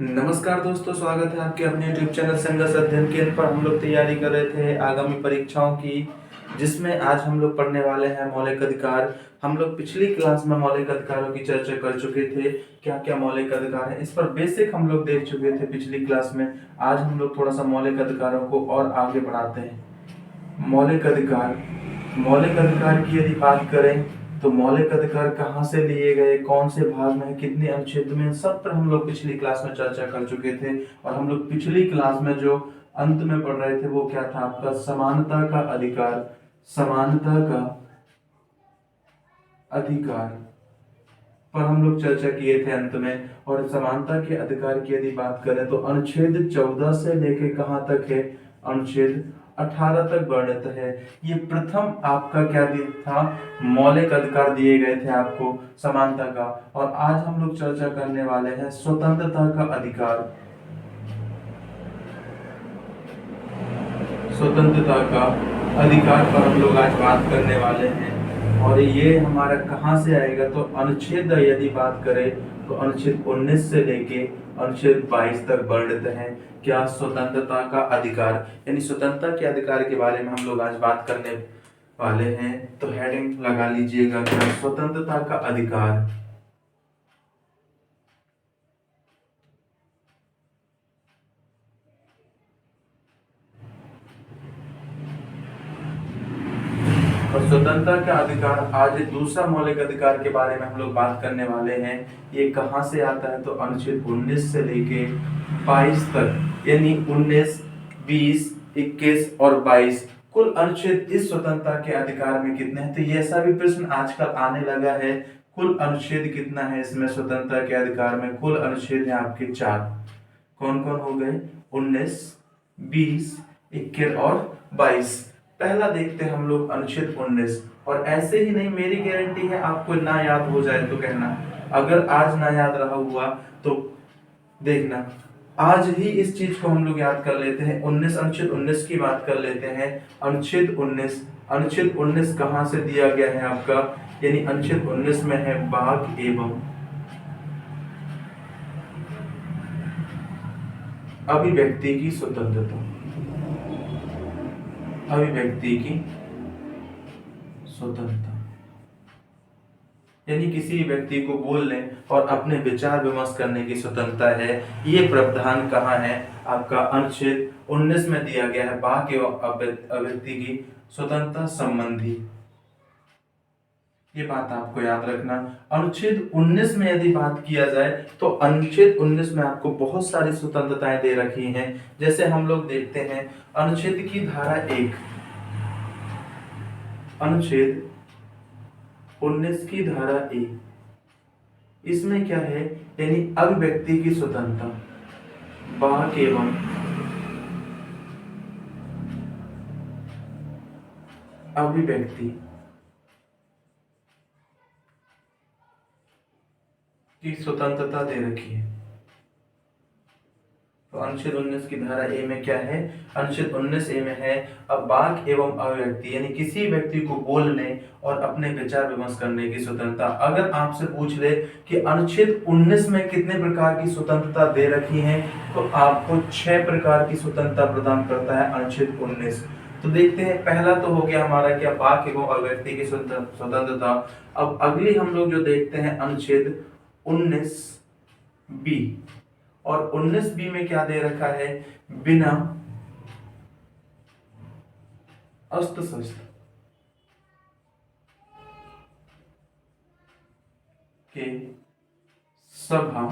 नमस्कार दोस्तों, स्वागत है आपके अपने YouTube चैनल संघर्ष अध्ययन केंद्र पर। हम लोग तैयारी कर रहे थे आगामी परीक्षाओं की, जिसमें आज हम लोग पढ़ने वाले हैं मौलिक अधिकार। हम लोग पिछली क्लास में मौलिक अधिकारों की चर्चा कर चुके थे, क्या क्या मौलिक अधिकार है इस पर बेसिक हम लोग देख चुके थे पिछली क्लास में। आज हम लोग थोड़ा सा मौलिक अधिकारों को और आगे बढ़ाते हैं। मौलिक अधिकार की यदि बात करें तो मौलिक अधिकार कहाँ से लिए गए, कौन से भाग में, कितने अनुच्छेद में, सब पर हम लोग पिछली क्लास में चर्चा कर चुके थे। और हम लोग पिछली क्लास में जो अंत में पढ़ रहे थे वो क्या था आपका समानता का अधिकार। समानता का अधिकार पर हम लोग चर्चा किए थे अंत में। और समानता के अधिकार की यदि बात करें तो अनुच्छेद 14 से लेके कहां तक है, अनुच्छेद 18 तक वर्णित है। ये प्रथम आपका क्या था, मौलिक अधिकार दिए गए थे आपको समानता का। और आज हम लोग चर्चा करने वाले हैं स्वतंत्रता का अधिकार। स्वतंत्रता का अधिकार पर हम लोग आज बात करने वाले हैं। और ये हमारा कहाँ से आएगा, तो अनुच्छेद यदि बात करें तो अनुच्छेद 19 से लेके अनुच्छेद 22 तक वर्णित है। क्या, स्वतंत्रता का अधिकार, यानी स्वतंत्रता के अधिकार के बारे में हम लोग आज बात करने वाले हैं। तो हेडिंग लगा लीजिएगा, क्या स्वतंत्रता का अधिकार। और स्वतंत्रता का अधिकार, आज दूसरा मौलिक अधिकार के बारे में हम लोग बात करने वाले हैं। ये कहाँ से आता है, तो अनुच्छेद 19 से लेके 22 तक, यानी 19, 20, 21 और 22 कुल अनुच्छेद इस स्वतंत्रता के अधिकार में कितने हैं। तो ये ऐसा भी प्रश्न आजकल आने लगा है, कुल अनुच्छेद कितना है इसमें स्वतंत्रता के अधिकार में। कुल अनुच्छेद है आपके 4। कौन कौन हो गए, 19, 20, 21 और 22। पहला देखते हैं हम लोग अनुच्छेद 19। और ऐसे ही नहीं, मेरी गारंटी है आपको ना याद हो जाए तो कहना, अगर आज ना याद रहा हुआ तो देखना आज ही इस चीज को हम लोग याद कर लेते हैं। 19, अनुच्छेद 19 की बात कर लेते हैं। अनुच्छेद 19 कहां से दिया गया है आपका, यानी अनुच्छेद 19 में है वाक एवं अभिव्यक्ति की स्वतंत्रता। अभिव्यक्ति की स्वतंत्रता, यानी किसी व्यक्ति को बोलने और अपने विचार विमर्श करने की स्वतंत्रता है। ये प्रावधान कहाँ है आपका, अनुच्छेद 19 में दिया गया है, वाक एवं अभिव्यक्ति की स्वतंत्रता संबंधी। ये बात आपको याद रखना। अनुच्छेद 19 में यदि बात किया जाए तो अनुच्छेद 19 में आपको बहुत सारी स्वतंत्रताएं दे रखी हैं। जैसे हम लोग देखते हैं अनुच्छेद की धारा 1, अनुच्छेद 19 की धारा 1, इसमें क्या है, यानी अभिव्यक्ति की स्वतंत्रता, वाक एवं अभिव्यक्ति की स्वतंत्रता दे रखी है। तो अनुच्छेद 19 की धारा ए में क्या है, अनुच्छेद 19 ए में है अब वाक एवं अभिव्यक्ति, यानी किसी व्यक्ति को बोलने और अपने विचार विमर्श करने की स्वतंत्रता। अगर आपसे पूछ ले कि अनुच्छेद 19 में कितने प्रकार की स्वतंत्रता दे रखी है, तो आपको 6 प्रकार की स्वतंत्रता प्रदान करता है अनुच्छेद 19। तो देखते हैं, पहला तो हो गया हमारा क्या, वाक एवं अभिव्यक्ति की स्वतंत्रता। अब अगली हम लोग जो देखते हैं अनुच्छेद 19 बी, और 19 बी में क्या दे रखा है, बिना अस्त्र शस्त्र के सभा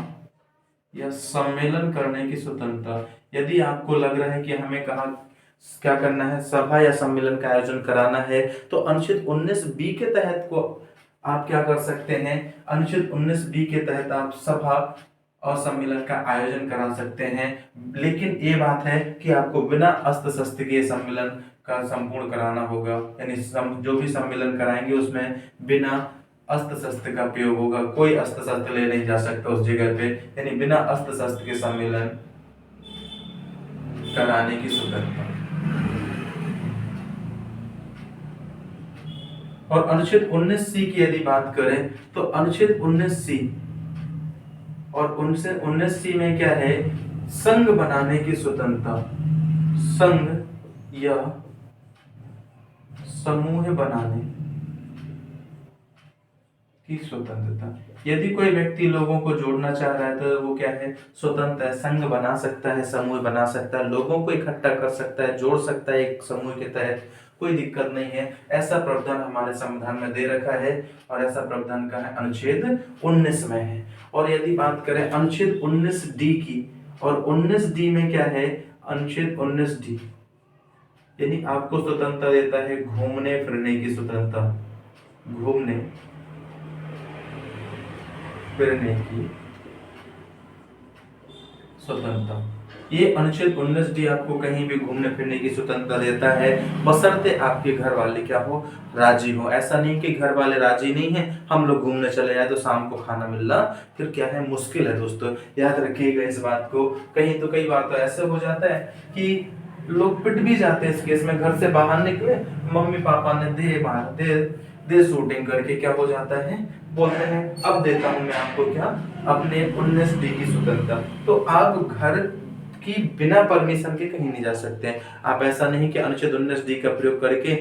या सम्मेलन करने की स्वतंत्रता। यदि आपको लग रहा है कि हमें कहा क्या करना है, सभा या सम्मेलन का आयोजन कराना है, तो अनुच्छेद 19 बी के तहत को आप क्या कर सकते हैं, अनुच्छेद 19 बी के तहत आप सभा और सम्मेलन का आयोजन करा सकते हैं। लेकिन ये बात है कि आपको बिना अस्त्र शस्त्र के सम्मेलन का संपूर्ण कराना होगा, यानी जो भी सम्मेलन कराएंगे उसमें बिना अस्त्र शस्त्र का प्रयोग होगा, कोई अस्त्र शस्त्र ले नहीं जा सकता उस जगह पे, यानी बिना अस्त्र शस्त्र के सम्मेलन कराने की स्वतंत्रता। और अनुच्छेद 19 सी की यदि बात करें तो अनुच्छेद 19 सी और उनसे 19C में क्या है, संघ बनाने की स्वतंत्रता, संघ या समूह बनाने की स्वतंत्रता। यदि कोई व्यक्ति लोगों को जोड़ना चाह रहा है तो वो क्या है, स्वतंत्र है, संघ बना सकता है, समूह बना सकता है, लोगों को इकट्ठा कर सकता है, जोड़ सकता है एक समूह के तहत, कोई दिक्कत नहीं है। ऐसा प्रावधान हमारे संविधान में दे रखा है और ऐसा प्रावधान का है अनुच्छेद 19 में है। और यदि बात करें अनुच्छेद 19D की, और 19D में क्या है, अनुच्छेद 19D यानी आपको स्वतंत्रता देता है घूमने फिरने की स्वतंत्रता, घूमने फिरने की स्वतंत्रता। ये अनुच्छेद 19D आपको कहीं भी घूमने फिरने की स्वतंत्रता देता है, बशर्ते आपके घर वाले क्या हो, राजी हो। ऐसा नहीं कि घर वाले राजी नहीं है, हम लोग घूमने चले जाए तो शाम को खाना मिलना फिर क्या है, मुश्किल है दोस्तों, याद रखिएगा इस बात को। कहीं तो कई बार तो ऐसे हो जाता है कि लोग पिट भी जाते हैं इस केस में, घर से बाहर निकले, मम्मी पापा ने दे शूटिंग करके क्या हो जाता है, बोलते हैं अब देता हूं मैं आपको क्या, अपने 19D की स्वतंत्रता। तो आप घर की बिना परमिशन के कहीं नहीं जा सकते हैं। आप ऐसा नहीं कि अनुच्छेद 19D का प्रयोग करके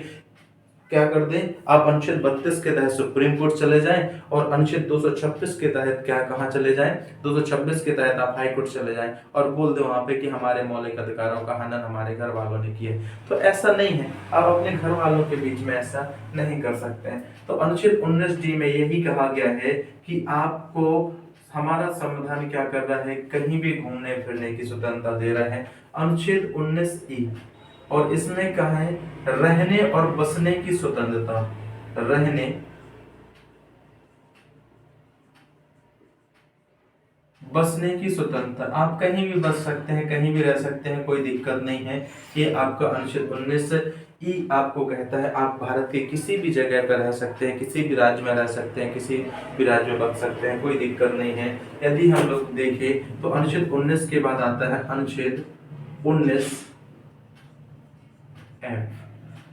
क्या कर दें, आप अनुच्छेद 32 के तहत सुप्रीम कोर्ट चले जाएं और अनुच्छेद 226 के तहत क्या कहां चले जाएं, 226 के तहत आप हाई कोर्ट चले जाएं और बोल दो वहां पे कि हमारे मौलिक अधिकारों का हनन हमारे घर वालों ने किया। तो ऐसा नहीं है, आप अपने घर वालों के बीच में ऐसा नहीं कर सकते हैं। तो अनुच्छेद 19D में यही कहा गया है कि आपको हमारा संविधान क्या कर रहा है, कहीं भी घूमने फिरने की स्वतंत्रता दे रहा है। अनुच्छेद 19E और इसमें कहा है रहने और बसने की स्वतंत्रता, रहने बसने की स्वतंत्रता। आप कहीं भी बस सकते हैं, कहीं भी रह सकते हैं, कोई दिक्कत नहीं है। ये आपका अनुच्छेद 19E आपको कहता है आप भारत के किसी भी जगह पर रह सकते हैं, किसी भी राज्य में रह सकते हैं, किसी भी राज्य में बस सकते हैं, कोई दिक्कत नहीं है। यदि हम लोग देखें तो अनुच्छेद 19 के बाद आता है अनुच्छेद 19F।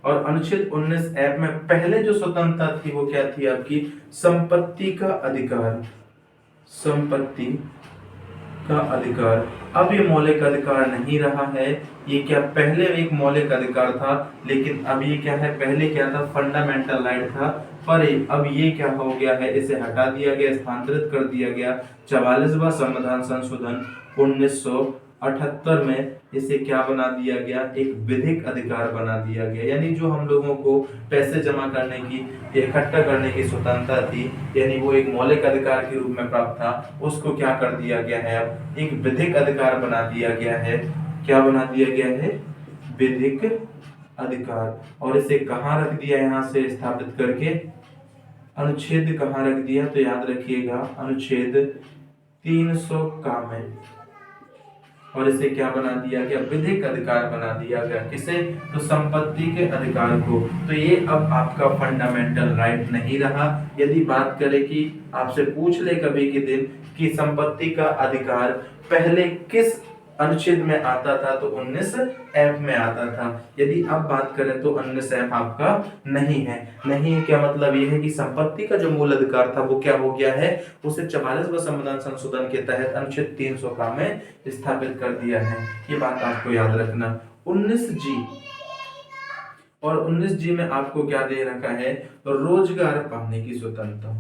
और अनुच्छेद 19F में पहले जो स्वतंत्रता थी वो क्या थी, आपकी संपत्ति का अधिकार, संपत्ति का अधिकार। अब ये मौलिक अधिकार नहीं रहा है, ये क्या पहले एक मौलिक अधिकार था, लेकिन अब ये क्या है, पहले क्या था, फंडामेंटल राइट था, पर अब ये क्या हो गया है, इसे हटा दिया गया, स्थानांतरित कर दिया गया। 44वां संविधान संशोधन 1978 में इसे क्या बना दिया गया, एक विधिक अधिकार बना दिया गया। यानी जो हम लोगों को पैसे जमा करने की, इकट्ठा करने की स्वतंत्रता थी, यानी वो एक मौलिक अधिकार के रूप में प्राप्त था, उसको क्या कर दिया गया है, अब एक विधिक अधिकार बना दिया गया है। क्या बना दिया गया है, विधिक अधिकार। और इसे कहाँ रख दिया, यहाँ से स्थापित करके अनुच्छेद कहाँ रख दिया, तो याद रखिएगा अनुच्छेद 300 का में, और इसे क्या बना दिया गया, विधिक अधिकार बना दिया गया। किसे, तो संपत्ति के अधिकार को। तो ये अब आपका फंडामेंटल राइट नहीं रहा। यदि बात करें कि आपसे पूछ ले कभी के दिन कि संपत्ति का अधिकार पहले किस अनुच्छेद में आता था, तो 19F में आता था। यदि अब बात करें तो 19F आपका नहीं है। नहीं है क्या मतलब, यह है कि संपत्ति का जो मूल अधिकार था वो क्या हो गया है, उसे 44वां संविधान संशोधन के तहत अनुच्छेद 300 का में स्थापित कर दिया है। ये बात आपको याद रखना। 19G और 19G में आपको क्या दे रखा है, रोजगार पाने की स्वतंत्रता,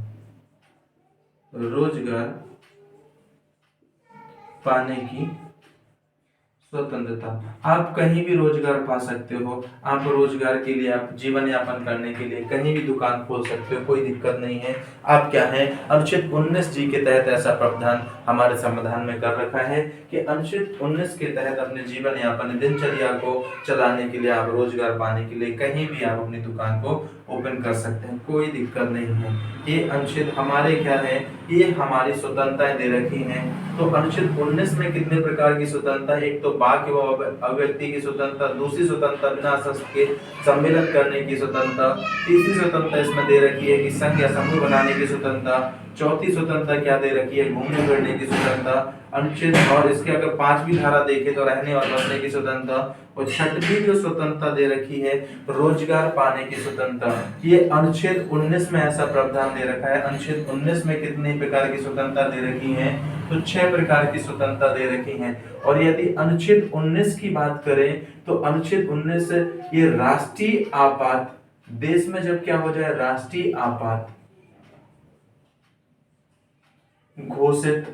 रोजगार पाने की स्वतंत्रता। आप कहीं भी रोजगार पा सकते हो, आप रोजगार के लिए, आप जीवन यापन करने के लिए कहीं भी दुकान खोल सकते हो, कोई दिक्कत नहीं है। आप क्या है, अनुच्छेद 19G के तहत ऐसा प्रावधान हमारे संविधान में कर रखा है कि अनुच्छेद 19 के तहत अपने जीवन यापन दिनचर्या को चलाने के लिए, आप रोजगार पाने के लिए कहीं भी आप अपनी दुकान को ओपन कर सकते हैं, कोई दिक्कत नहीं है। ये अनुच्छेद हमारे क्या है, ये हमारी स्वतंत्रताएं दे रखी हैं। तो अनुच्छेद 19 में कितने प्रकार की स्वतंत्रता, एक तो वाक एवं अभिव्यक्ति की स्वतंत्रता, दूसरी स्वतंत्रता बिना शस्त्र के सम्मेलन करने की स्वतंत्रता, तीसरी स्वतंत्रता इसमें दे रखी है कि संघ या समूह बनाने की स्वतंत्रता, चौथी स्वतंत्रता क्या दे रखी है, घूमने फिरने की स्वतंत्रता अनुच्छेद, और इसके अगर 5वीं धारा देखें तो रहने और बसने की स्वतंत्रता, और 6वीं जो स्वतंत्रता दे रखी है रोजगार पाने की स्वतंत्रता। ये अनुच्छेद 19 में ऐसा प्रावधान दे रखा है। अनुच्छेद 19 में कितने प्रकार की स्वतंत्रता दे रखी है, तो 6 प्रकार की स्वतंत्रता दे रखी है। और यदि अनुच्छेद 19 की बात करें तो अनुच्छेद 19 ये राष्ट्रीय आपात, देश में जब क्या हो जाए राष्ट्रीय आपात घोषित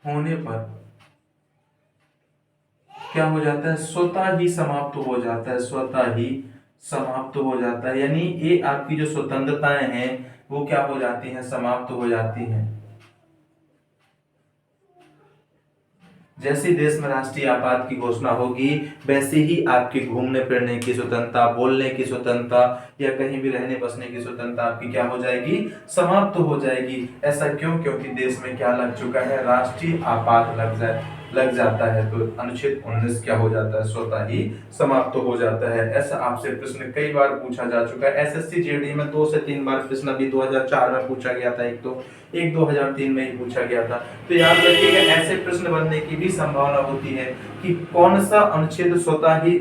होने पर क्या हो जाता है, स्वतः ही समाप्त हो जाता है, स्वतः ही समाप्त हो जाता है। यानी ये आपकी जो स्वतंत्रताएं हैं वो क्या हो जाती हैं, समाप्त हो जाती हैं। जैसे देश में राष्ट्रीय आपात की घोषणा होगी वैसे ही आपकी घूमने फिरने की स्वतंत्रता, बोलने की स्वतंत्रता या कहीं भी रहने बसने की स्वतंत्रता आपकी क्या हो जाएगी, समाप्त हो जाएगी। ऐसा क्यों? क्योंकि देश में क्या लग चुका है, राष्ट्रीय आपात लग जाता है। तो अनुच्छेद 19 क्या हो जाता है, स्वतः ही समाप्त हो जाता है। ऐसा आपसे प्रश्न कई बार पूछा जा चुका है। एसएससी जीडी में 2 से 3 बार प्रश्न अभी 2004 में पूछा गया था, एक 2003 में ही पूछा गया था। तो याद रखिएगा ऐसे प्रश्न बनने की भी संभावना होती है कि कौन सा अनुच्छेद स्वतः ही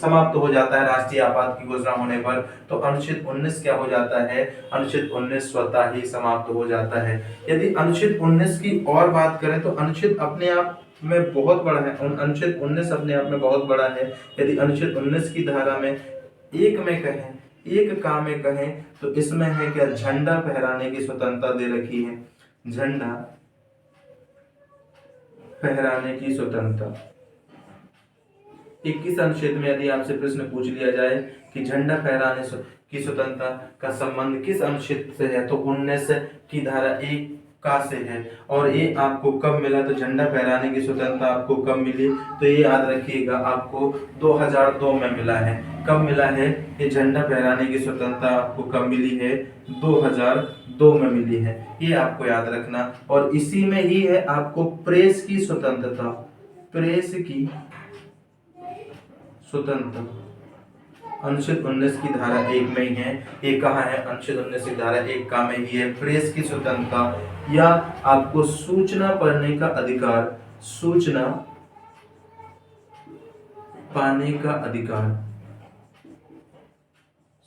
समाप्त हो जाता है राष्ट्रीय आपात की घोषणा होने पर। तो अनुच्छेद 19 क्या हो जाता है, अनुच्छेद 19 स्वतः ही समाप्त हो जाता है। यदि अनुच्छेद 19 की और बात करें तो अनुच्छेद अपने आप में बहुत बड़ा है, अनुच्छेद 19 अपने आप में बहुत बड़ा है। यदि अनुच्छेद 19 की धारा में एक काम में कहें तो इसमें है क्या, झंडा फहराने की स्वतंत्रता दे रखी है, झंडा फहराने की स्वतंत्रता। 21 अनुच्छेद में यदि आपसे प्रश्न पूछ लिया जाए कि झंडा फहराने की स्वतंत्रता का संबंध किस अनुच्छेद से है, तो 19 की धारा 1 का से है। और ये आपको कब मिला, तो झंडा फहराने की स्वतंत्रता आपको कब मिली, तो ये याद रखिएगा आपको 2002 में मिला है। कब मिला है ये झंडा फहराने की स्वतंत्रता आपको कब मिली है, 2002 में मिली है, ये आपको याद रखना। और इसी में ही है आपको प्रेस की स्वतंत्रता, प्रेस की स्वतंत्रता अनुच्छेद 19 की धारा 1 में ही है। ये कहाँ है, अनुच्छेद 19 की धारा 1 का में ही है। प्रेस की स्वतंत्रता या आपको सूचना पढ़ने का अधिकार, सूचना पाने का अधिकार,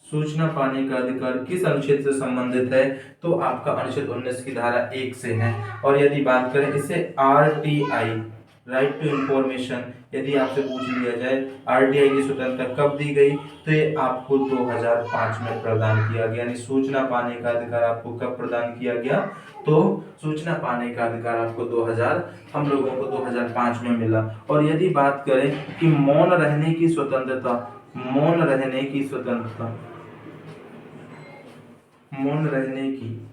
सूचना पाने का अधिकार किस अनुच्छेद से संबंधित है, तो आपका अनुच्छेद 19 की धारा 1 से है। और यदि बात करें इसे आरटीआई, राइट टू इंफॉर्मेशन, यदि आपसे पूछ लिया जाए आरटीआई की स्वतंत्रता कब दी गई, तो ये आपको 2005 में प्रदान किया गया। यानी सूचना पाने का अधिकार आपको कब प्रदान किया गया, तो सूचना पाने का अधिकार आपको हम लोगों को 2005 में मिला। और यदि बात करें कि मौन रहने की स्वतंत्रता, मौन रहने की स्वतंत्रता, मौन रहने की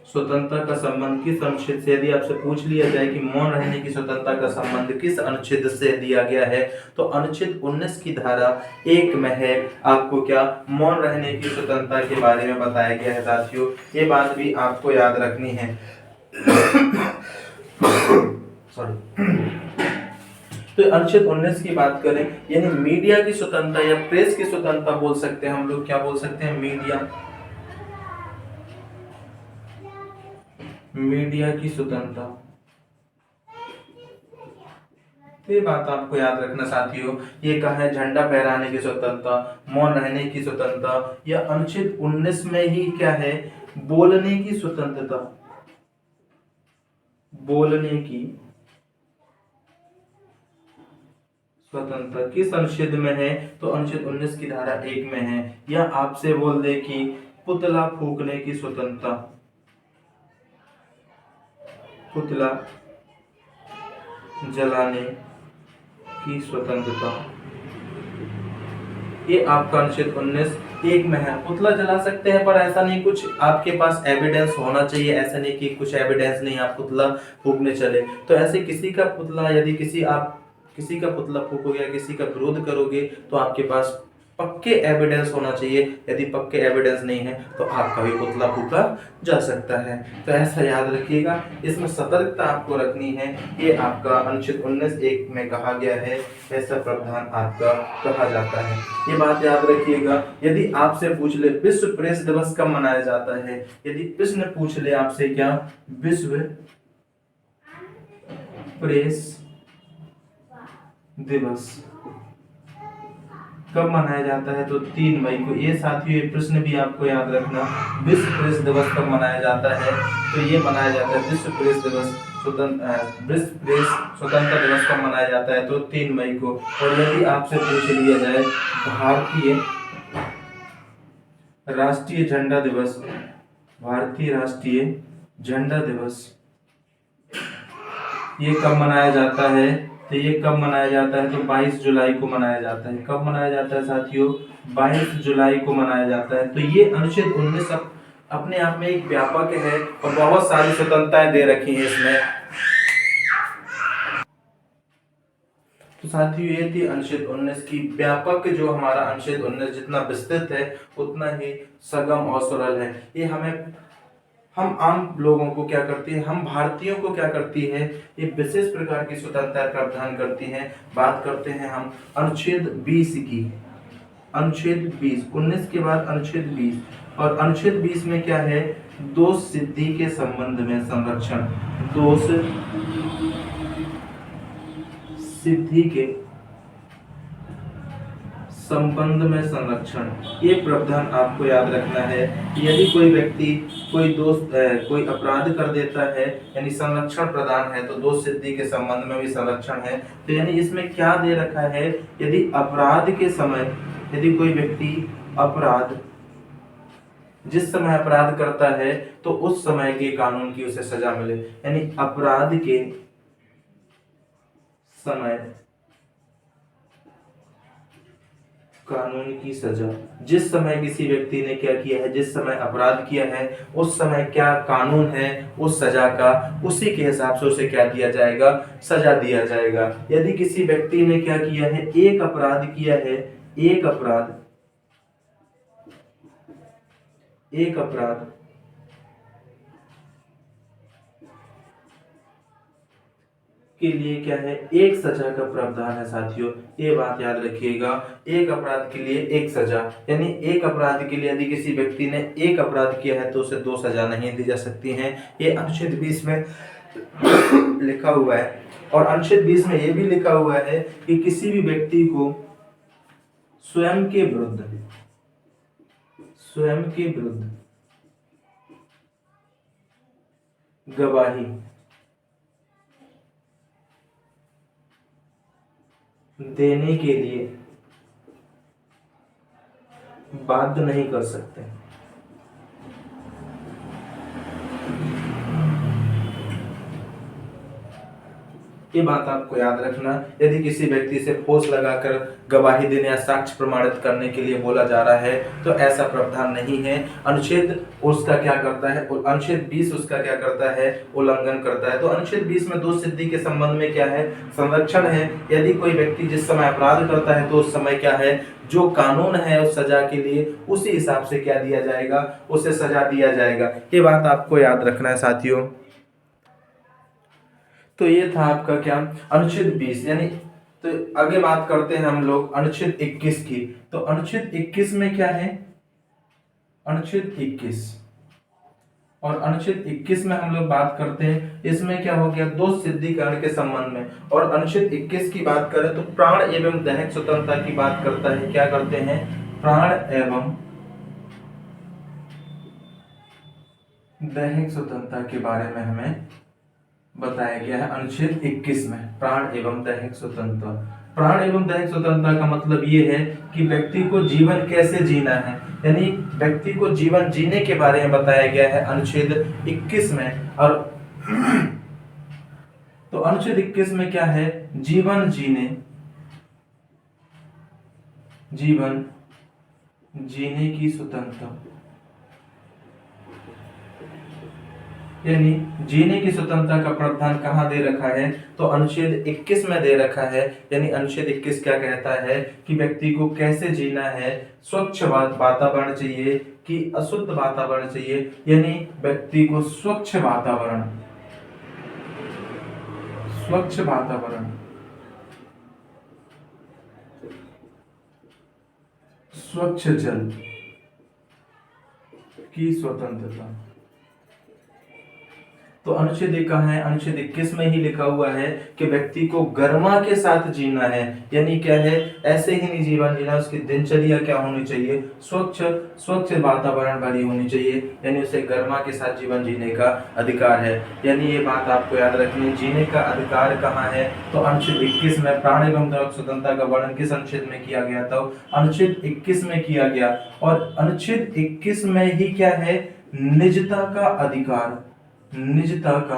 स्वतंत्रता का संबंध किस अनुच्छेद से, यदि आपसे पूछ लिया जाए कि मौन रहने की स्वतंत्रता का संबंध किस अनुच्छेद से दिया गया है, तो अनुच्छेद 19 की धारा 1 में है आपको क्या, मौन रहने की स्वतंत्रता के बारे में बताया गया है। साथियों ये बात भी आपको याद रखनी है। तो अनुच्छेद 19 की बात करें यानी मीडिया की स्वतंत्रता या प्रेस की स्वतंत्रता बोल सकते हैं हम लोग, क्या बोल सकते हैं, मीडिया की स्वतंत्रता। ये बात आपको याद रखना साथियों, ये कहा है झंडा फहराने की स्वतंत्रता, मौन रहने की स्वतंत्रता, या अनुच्छेद 19 में ही क्या है, बोलने की स्वतंत्रता, बोलने की स्वतंत्रता किस अनुच्छेद में है, तो अनुच्छेद 19 की धारा 1 में है। या आपसे बोल दे कि पुतला फूकने की स्वतंत्रता, पुतला जलाने की स्वतंत्रता, ये आपका अनुच्छेद 19 1 में है। पुतला जला सकते हैं पर ऐसा नहीं कुछ आपके पास एविडेंस होना चाहिए, ऐसा नहीं कि कुछ एविडेंस नहीं आप पुतला फूकने चले। तो ऐसे किसी का पुतला, यदि किसी का पुतला फूकोगे या किसी का विरोध करोगे तो आपके पास पक्के एविडेंस होना चाहिए। यदि पक्के एविडेंस नहीं है तो आपका भी पुतला फूका जा सकता है। तो ऐसा याद रखिएगा, इसमें सतर्कता आपको रखनी है। ये आपका अनुच्छेद 19(1) में कहा गया है, ऐसा प्रावधान आपका कहा जाता है, ये बात याद रखिएगा। यदि आपसे पूछ ले विश्व प्रेस दिवस कब मनाया जाता है, यदि प्रश्न पूछ ले आपसे क्या विश्व प्रेस दिवस कब मनाया जाता है? तो 3 मई को। ये साथियों, ये प्रश्न भी आपको याद रखना, विश्व प्रेस दिवस कब मनाया जाता है? तो ये मनाया जाता है विश्व प्रेस दिवस विश्व प्रेस स्वतंत्रता दिवस कब मनाया जाता है? तो 3 मई को। और यदि आपसे पूछ लिया जाए भारतीय राष्ट्रीय झंडा दिवस, भारतीय राष्ट्रीय झंडा दिवस ये कब मनाया जाता है? तो ये कब मनाया जाता है? तो 22 जुलाई को मनाया जाता है। कब मनाया जाता है साथियों? 22 जुलाई को मनाया जाता है। तो ये अनुच्छेद 19 अपने आप में एक व्यापक है और बहुत सारी स्वतंत्रताएं दे रखी हैं इसमें। तो साथियों, ये थी अनुच्छेद 19 की व्यापक, जो हमारा अनुच्छेद 19 जितना विस्तृत है उतना ही सगम और सरल है। ये हम आम लोगों को क्या करती है, हम भारतीयों को क्या करती है, ये विशेष प्रकार की स्वतंत्रता का प्रावधान करती है। बात करते हैं हम अनुच्छेद 20 की। अनुच्छेद 20, 19 के बाद अनुच्छेद 20, और अनुच्छेद 20 में क्या है? दोष सिद्धि के संबंध में संरक्षण, दोष सिद्धि के संबंध में संरक्षण। ये प्रावधान आपको याद रखना है। यदि कोई व्यक्ति कोई अपराध कर देता है, यानी संरक्षण प्रदान है, तो दोष सिद्धि के संबंध में भी संरक्षण है। तो यानी इसमें क्या दे रखा है? यदि अपराध के समय, यदि कोई व्यक्ति जिस समय अपराध करता है तो उस समय के कानून की उसे सजा मिले, यानी अपराध के समय कानून की सजा। जिस समय किसी व्यक्ति ने क्या किया है, जिस समय अपराध किया है, उस समय क्या कानून है उस सजा का, उसी के हिसाब से उसे क्या दिया जाएगा? सजा दिया जाएगा। यदि किसी व्यक्ति ने क्या किया है? एक अपराध किया है, एक अपराध के लिए क्या है? एक सजा का प्रावधान है साथियों, ये बात याद रखिएगा। एक अपराध के लिए एक सजा, यानी एक अपराध के लिए यदि किसी व्यक्ति ने एक अपराध किया है तो उसे 2 सजा नहीं दी जा सकती हैं। ये अनुच्छेद 20 में लिखा हुआ है। और अनुच्छेद 20 में ये भी लिखा हुआ है कि किसी भी व्यक्ति को स्वयं के विरुद्ध गवाही देने के लिए बाध्य नहीं कर सकते। ये बात आपको याद रखना। यदि किसी व्यक्ति से फोर्स लगाकर गवाही देने या साक्ष्य प्रमाणित करने के लिए बोला जा रहा है तो ऐसा प्रावधान नहीं है। अनुच्छेद उसका क्या करता है? अनुच्छेद 20 उसका क्या करता है? उल्लंघन करता है। तो अनुच्छेद 20 में दोष सिद्धि के संबंध में क्या है? संरक्षण है। यदि कोई व्यक्ति जिस समय अपराध करता है तो उस समय क्या है? जो कानून है उस सजा के लिए उसी हिसाब से क्या दिया जाएगा? उसे सजा दिया जाएगा। ये बात आपको याद रखना है साथियों। तो ये था आपका क्या? अनुच्छेद 20। यानी तो आगे बात करते हैं हम लोग अनुच्छेद 21 की। तो अनुच्छेद 21 में क्या है? अनुच्छेद 21, और अनुच्छेद 21 में हम लोग बात करते हैं, इसमें क्या हो गया? दोष सिद्धिकरण के संबंध में। और अनुच्छेद 21 की बात करें तो प्राण एवं दैहिक स्वतंत्रता की बात करता है। क्या करते हैं? प्राण एवं दैहिक स्वतंत्रता के बारे में हमें बताया गया है अनुच्छेद 21 में। प्राण एवं दैहिक स्वतंत्रता, प्राण एवं दैहिक स्वतंत्रता का मतलब ये है कि व्यक्ति को जीवन कैसे जीना है, यानी व्यक्ति को जीवन जीने के बारे में बताया गया है अनुच्छेद 21 में। और तो अनुच्छेद 21 में क्या है? जीवन जीने की स्वतंत्रता, यानी जीने की स्वतंत्रता का प्रावधान कहाँ दे रखा है? तो अनुच्छेद 21 में दे रखा है। यानी अनुच्छेद 21 क्या कहता है कि व्यक्ति को कैसे जीना है? स्वच्छ वातावरण चाहिए कि अशुद्ध वातावरण चाहिए, यानी व्यक्ति को स्वच्छ वातावरण, स्वच्छ जल की स्वतंत्रता, तो अनुच्छेद 1 कहाँ है? अनुच्छेद 21 में ही लिखा हुआ है कि व्यक्ति को गरिमा के साथ जीना है। यानी क्या है? ऐसे ही नहीं जीवन जीना, उसकी दिनचर्या क्या होनी चाहिए? स्वच्छ वातावरण भरी होनी चाहिए, यानी उसे गरिमा के साथ जीवन जीने का अधिकार है। यानी ये बात आपको याद रखनी है, जीने का अधिकार कहाँ है? तो अनुच्छेद 21 में प्राण एवं द्रव्य स्वतंत्रता का वर्णन किस अनुच्छेद में किया गया? तो अनुच्छेद 21 में किया गया। और अनुच्छेद 21 में ही क्या है? निजता का अधिकार। निजता का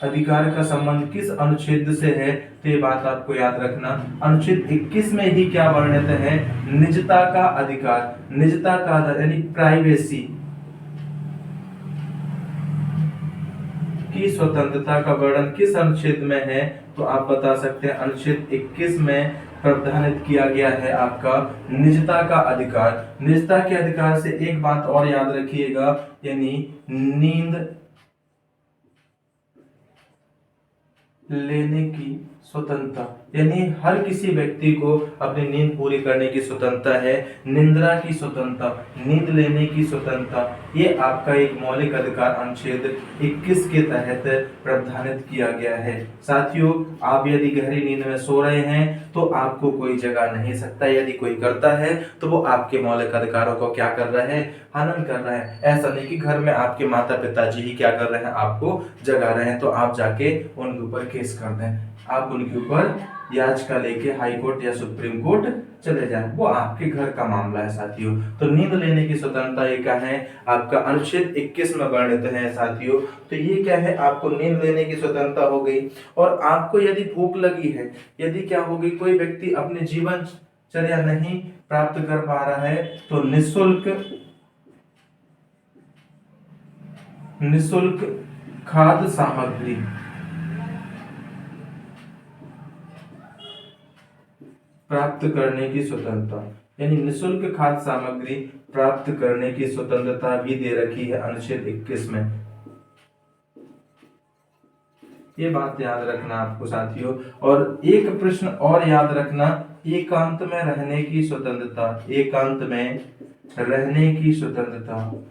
अधिकार का संबंध किस अनुच्छेद से है? तो ये बात आपको याद रखना, अनुच्छेद 21 में ही क्या वर्णित है? निजता का अधिकार। निजता का आधार यानी प्राइवेसी की स्वतंत्रता का वर्णन किस अनुच्छेद में है? तो आप बता सकते हैं अनुच्छेद 21 में प्रावधानित किया गया है आपका निजता का अधिकार। निजता के अधिकार से एक बात और याद रखिएगा, यानी नींद लेने की स्वतंत्रता, यानी हर किसी व्यक्ति को अपनी नींद पूरी करने की स्वतंत्रता है। निद्रा की स्वतंत्रता, नींद लेने की स्वतंत्रता, ये आपका एक मौलिक अधिकार अनुच्छेद 21 के तहत प्रावधानित किया गया है। साथियों, आप यदि गहरी नींद में सो रहे हैं तो आपको कोई जगा नहीं सकता। यदि कोई करता है तो वो आपके मौलिक अधिकारों को क्या कर रहा है? हनन कर रहा है। ऐसा नहीं कि घर में आपके माता पिताजी ही क्या कर रहे हैं? आपको जगा रहे हैं, तो आप जाके उनके ऊपर केस कर दें, आप उनके ऊपर याचिका लेके हाई कोर्ट या सुप्रीम कोर्ट चले जाएं, वो आपके घर का मामला है साथियों। तो नींद लेने की स्वतंत्रता ये क्या है? आपका अनुच्छेद 21 में वर्णित है साथियों। तो ये क्या है? आपको नींद लेने की स्वतंत्रता हो गई। और आपको यदि भूख लगी है, यदि क्या हो गई, कोई व्यक्ति अपने जीवनचर्या नहीं प्राप्त कर पा रहा है, तो निःशुल्क खाद्य सामग्री प्राप्त करने की स्वतंत्रता, यानी निःशुल्क खाद्य सामग्री प्राप्त करने की स्वतंत्रता भी दे रखी है अनुच्छेद 21 में। ये बात याद रखना आपको साथियों। और एक प्रश्न और याद रखना, एकांत में रहने की स्वतंत्रता। एकांत में रहने की स्वतंत्रता,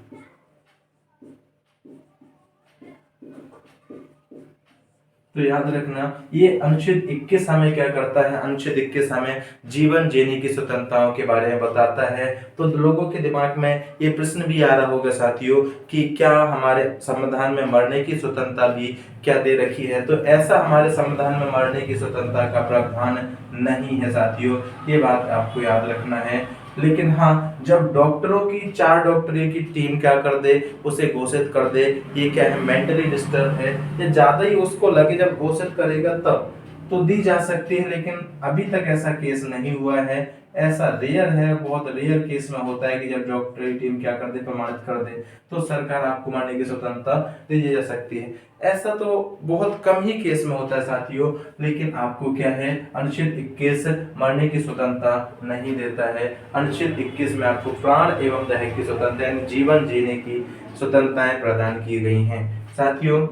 तो याद रखना ये अनुच्छेद 21 हमें क्या करता है? अनुच्छेद 21 हमें जीवन जीने की स्वतंत्रताओं के बारे में बताता है। तो लोगों के दिमाग में ये प्रश्न भी आ रहा होगा साथियों कि क्या हमारे संविधान में मरने की स्वतंत्रता भी क्या दे रखी है? तो ऐसा हमारे संविधान में मरने की स्वतंत्रता का प्रावधान नहीं है साथियों, ये बात आपको याद रखना है। लेकिन हाँ, जब डॉक्टरों की 4 डॉक्टरों की टीम क्या कर दे, उसे घोषित कर दे ये क्या है? मेंटली डिस्टर्ब है, या ज्यादा ही उसको लगे जब घोषित करेगा तब तो दी जा सकती है। लेकिन अभी तक ऐसा केस नहीं हुआ है, ऐसा रेयर है, बहुत रेयर केस में होता है कि जब डॉक्टरी टीम क्या कर दे, प्रमाणित कर दे, तो सरकार आपको मारने की स्वतंत्रता दी जा सकती है। ऐसा तो बहुत कम ही केस में होता है साथियों। लेकिन आपको क्या है? अनुच्छेद 21 मरने की स्वतंत्रता नहीं देता है। अनुच्छेद 21 में आपको प्राण एवं देह की स्वतंत्रता यानी जीवन जीने की स्वतंत्रताएं प्रदान की गई हैं साथियों।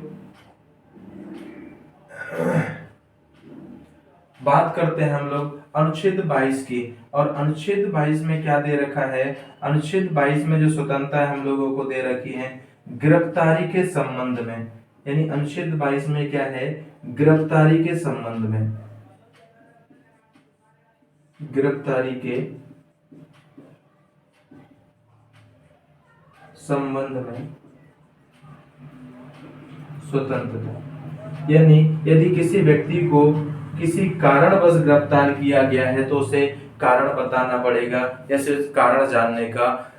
बात करते हैं हम लोग अनुच्छेद 22 की, और अनुच्छेद 22 में क्या दे रखा है? अनुच्छेद 22 में जो स्वतंत्रता हम लोगों को दे रखी है गिरफ्तारी के संबंध में, यानी अनुच्छेद 22 में क्या है? गिरफ्तारी के संबंध में, गिरफ्तारी के संबंध में स्वतंत्रता, यानी यदि किसी व्यक्ति को किसी कारणवश गिरफ्तार किया गया है तो उसे कारण बताना पड़ेगा, जैसे कारण जानने का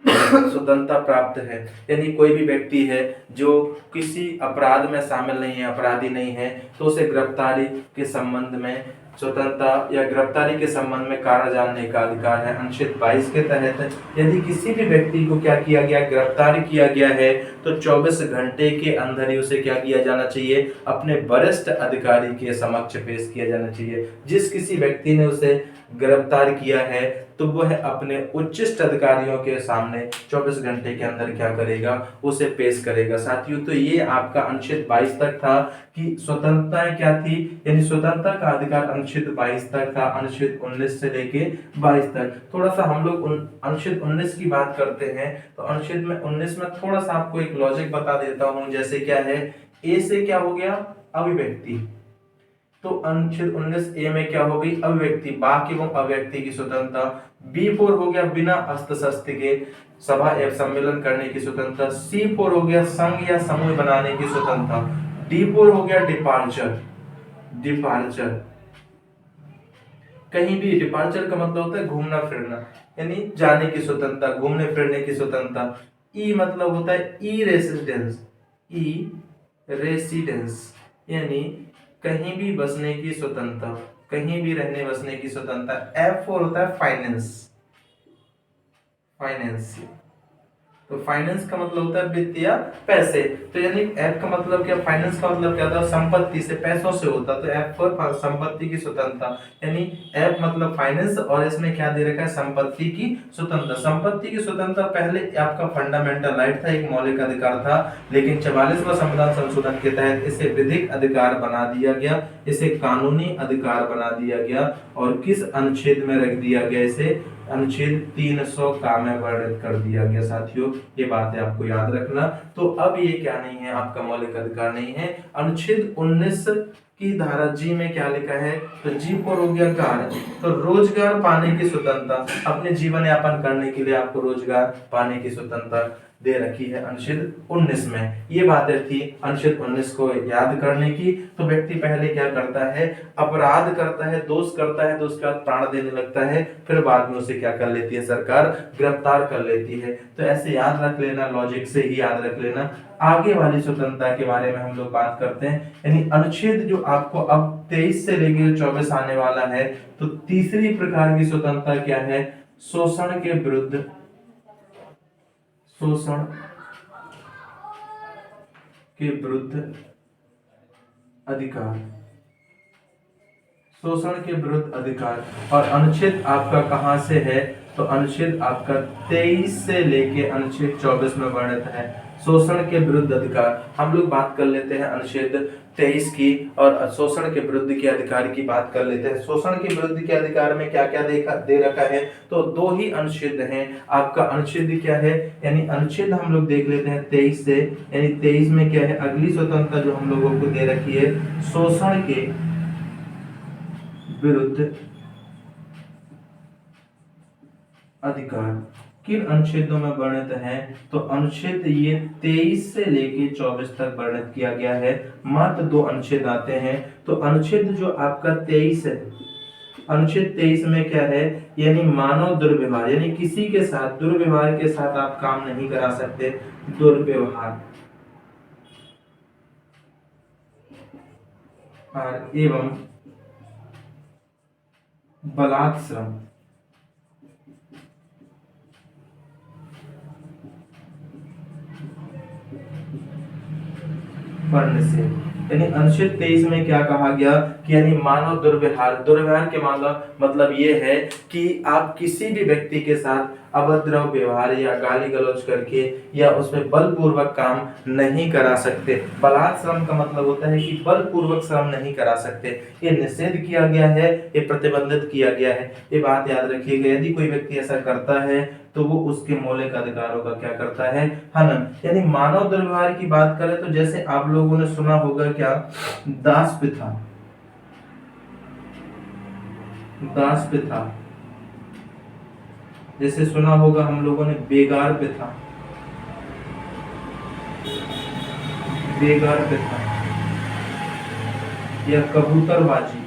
स्वतंत्रता प्राप्त है। यानी कोई भी व्यक्ति है जो किसी अपराध में शामिल नहीं है, अपराधी नहीं है, तो उसे गिरफ्तारी के संबंध में स्वतंत्रता या गिरफ्तारी के संबंध में कारण जानने का अधिकार है अनुच्छेद 22 के तहत। यदि किसी भी व्यक्ति को क्या किया गया? गिरफ्तार किया गया है, तो 24 घंटे के अंदर ही उसे क्या किया जाना चाहिए? अपने वरिष्ठ अधिकारी के समक्ष पेश किया जाना चाहिए। जिस किसी व्यक्ति ने उसे गिरफ्तार किया है तो वह अपने उच्चिष्ट अधिकारियों के सामने 24 घंटे के अंदर क्या करेगा, उसे पेश करेगा। साथियों, तो ये आपका अनुच्छेद 22 तक था कि स्वतंत्रताएं क्या थी, यानी स्वतंत्रता का अधिकार अनुच्छेद 22 तक था, अनुच्छेद 19 से लेके 22 तक। थोड़ा सा हम लोग अनुच्छेद 19 की बात करते हैं, तो अनुच्छेद में 19 में थोड़ा सा आपको एक लॉजिक बता देता हूं। जैसे क्या है, ए से क्या हो गया, अभिव्यक्ति, तो अनुच्छेद 19 ए में क्या हो गई, अभिव्यक्ति, वाक एवं अभिव्यक्ति की स्वतंत्रता। B4 हो गया बिना अस्त्र शस्त्र के सभा एवं सम्मेलन करने की स्वतंत्रता। C4 हो गया संघ या समूह बनाने की स्वतंत्रता। D4 हो गया डिपार्चर, डिपार्चर कहीं भी, डिपार्चर का मतलब होता है घूमना फिरना, यानी जाने की स्वतंत्रता, घूमने फिरने की स्वतंत्रता। ई मतलब होता है ई रेसिडेंस, ई रेसिडेंस यानी कहीं भी बसने की स्वतंत्रता, कहीं भी रहने बसने की स्वतंत्रता। F4 होता है फाइनेंस, फाइनेंस, तो फाइनेंस का मतलब होता है वित्त या पैसे। तो यानी F का मतलब क्या, फाइनेंस का मतलब क्या था, संपत्ति से, पैसों से होता। तो F4 संपत्ति की स्वतंत्रता, यानी F मतलब फाइनेंस और इसमें क्या दे रखा है, संपत्ति की स्वतंत्रता। संपत्ति की स्वतंत्रता पहले आपका फंडामेंटल राइट था, एक मौलिक अधिकार था, लेकिन 44वां संविधान संशोधन के तहत इसे विधिक अधिकार बना दिया गया, इसे कानूनी अधिकार बना दिया गया। और किस अनुच्छेद में रख दिया गया, इसे अनुच्छेद 300 का में वर्णित कर दिया गया। साथियों, ये बातें आपको याद रखना। तो अब ये क्या नहीं है, आपका मौलिक अधिकार नहीं है। अनुच्छेद 19 की धारा जी में क्या लिखा है, तो G4 हो गया कार्य, तो रोजगार पाने की स्वतंत्रता, अपने जीवन यापन करने के लिए आपको रोजगार पाने की स्वतंत्रता दे रखी है अनुच्छेद 19 में। ये बातें थी अनुच्छेद 19 को याद करने की। तो व्यक्ति पहले क्या करता है, अपराध करता है, दोष करता है, तो उसके बाद प्राण देने लगता है, फिर बाद में उसे क्या कर लेती है सरकार, गिरफ्तार कर लेती है। तो ऐसे याद रख लेना, लॉजिक से ही याद रख लेना। आगे वाली स्वतंत्रता के बारे में हम लोग बात करते हैं, यानी अनुच्छेद जो आपको अब 23 से लेकर 24 आने वाला है। तो तीसरी प्रकार की स्वतंत्रता क्या है, शोषण के विरुद्ध, शोषण के विरुद्ध अधिकार, शोषण के विरुद्ध अधिकार। और अनुच्छेद आपका कहां से है, तो अनुच्छेद आपका 23 से लेके अनुच्छेद 24 में वर्णित है, शोषण के विरुद्ध अधिकार। हम लोग बात कर लेते हैं अनुच्छेद 23 की, और शोषण के विरुद्ध के अधिकार की बात कर लेते हैं। शोषण के विरुद्ध के अधिकार में क्या क्या दे रखा है, तो दो ही अनुच्छेद हैं। आपका अनुच्छेद क्या है, यानी अनुच्छेद हम लोग देख लेते हैं 23 से, यानी 23 में क्या है, अगली स्वतंत्रता जो हम लोगों को दे रखी है, शोषण के विरुद्ध अधिकार। किन अनुच्छेदों में वर्णित है, तो अनुच्छेद ये 23 से लेके 24 तक वर्णित किया गया है। मात्र दो अनुच्छेद आते हैं। तो अनुच्छेद जो आपका 23 है, अनुच्छेद 23 में क्या है, यानी मानव दुर्व्यवहार, यानी किसी के साथ दुर्व्यवहार के साथ आप काम नहीं करा सकते, दुर्व्यवहार एवं बलात् श्रम, पढ़ने से। यानी अनुच्छेद 23 में क्या कहा गया कि यानी मानव दुर्व्यवहार, दुर्व्यवहार के मतलब ये है कि आप किसी भी व्यक्ति के साथ अभद्र व्यवहार या गाली गलौज करके या उसमें बलपूर्वक काम नहीं करा सकते। बलात् श्रम का मतलब होता है कि बलपूर्वक श्रम नहीं करा सकते। ये निषेध किया गया है, ये प्रतिबंधित किया गया है। ये बात याद रखिएगा, यदि कोई व्यक्ति ऐसा करता है तो वो उसके मौलिक अधिकारों का क्या करता है, हनन। यानी मानव दुर्व्यवहार की बात करें तो जैसे आप लोगों ने सुना होगा क्या, दास प्रथा, दास प्रथा, जैसे सुना होगा हम लोगों ने बेगार प्रथा, बेगार प्रथा या कबूतरबाजी।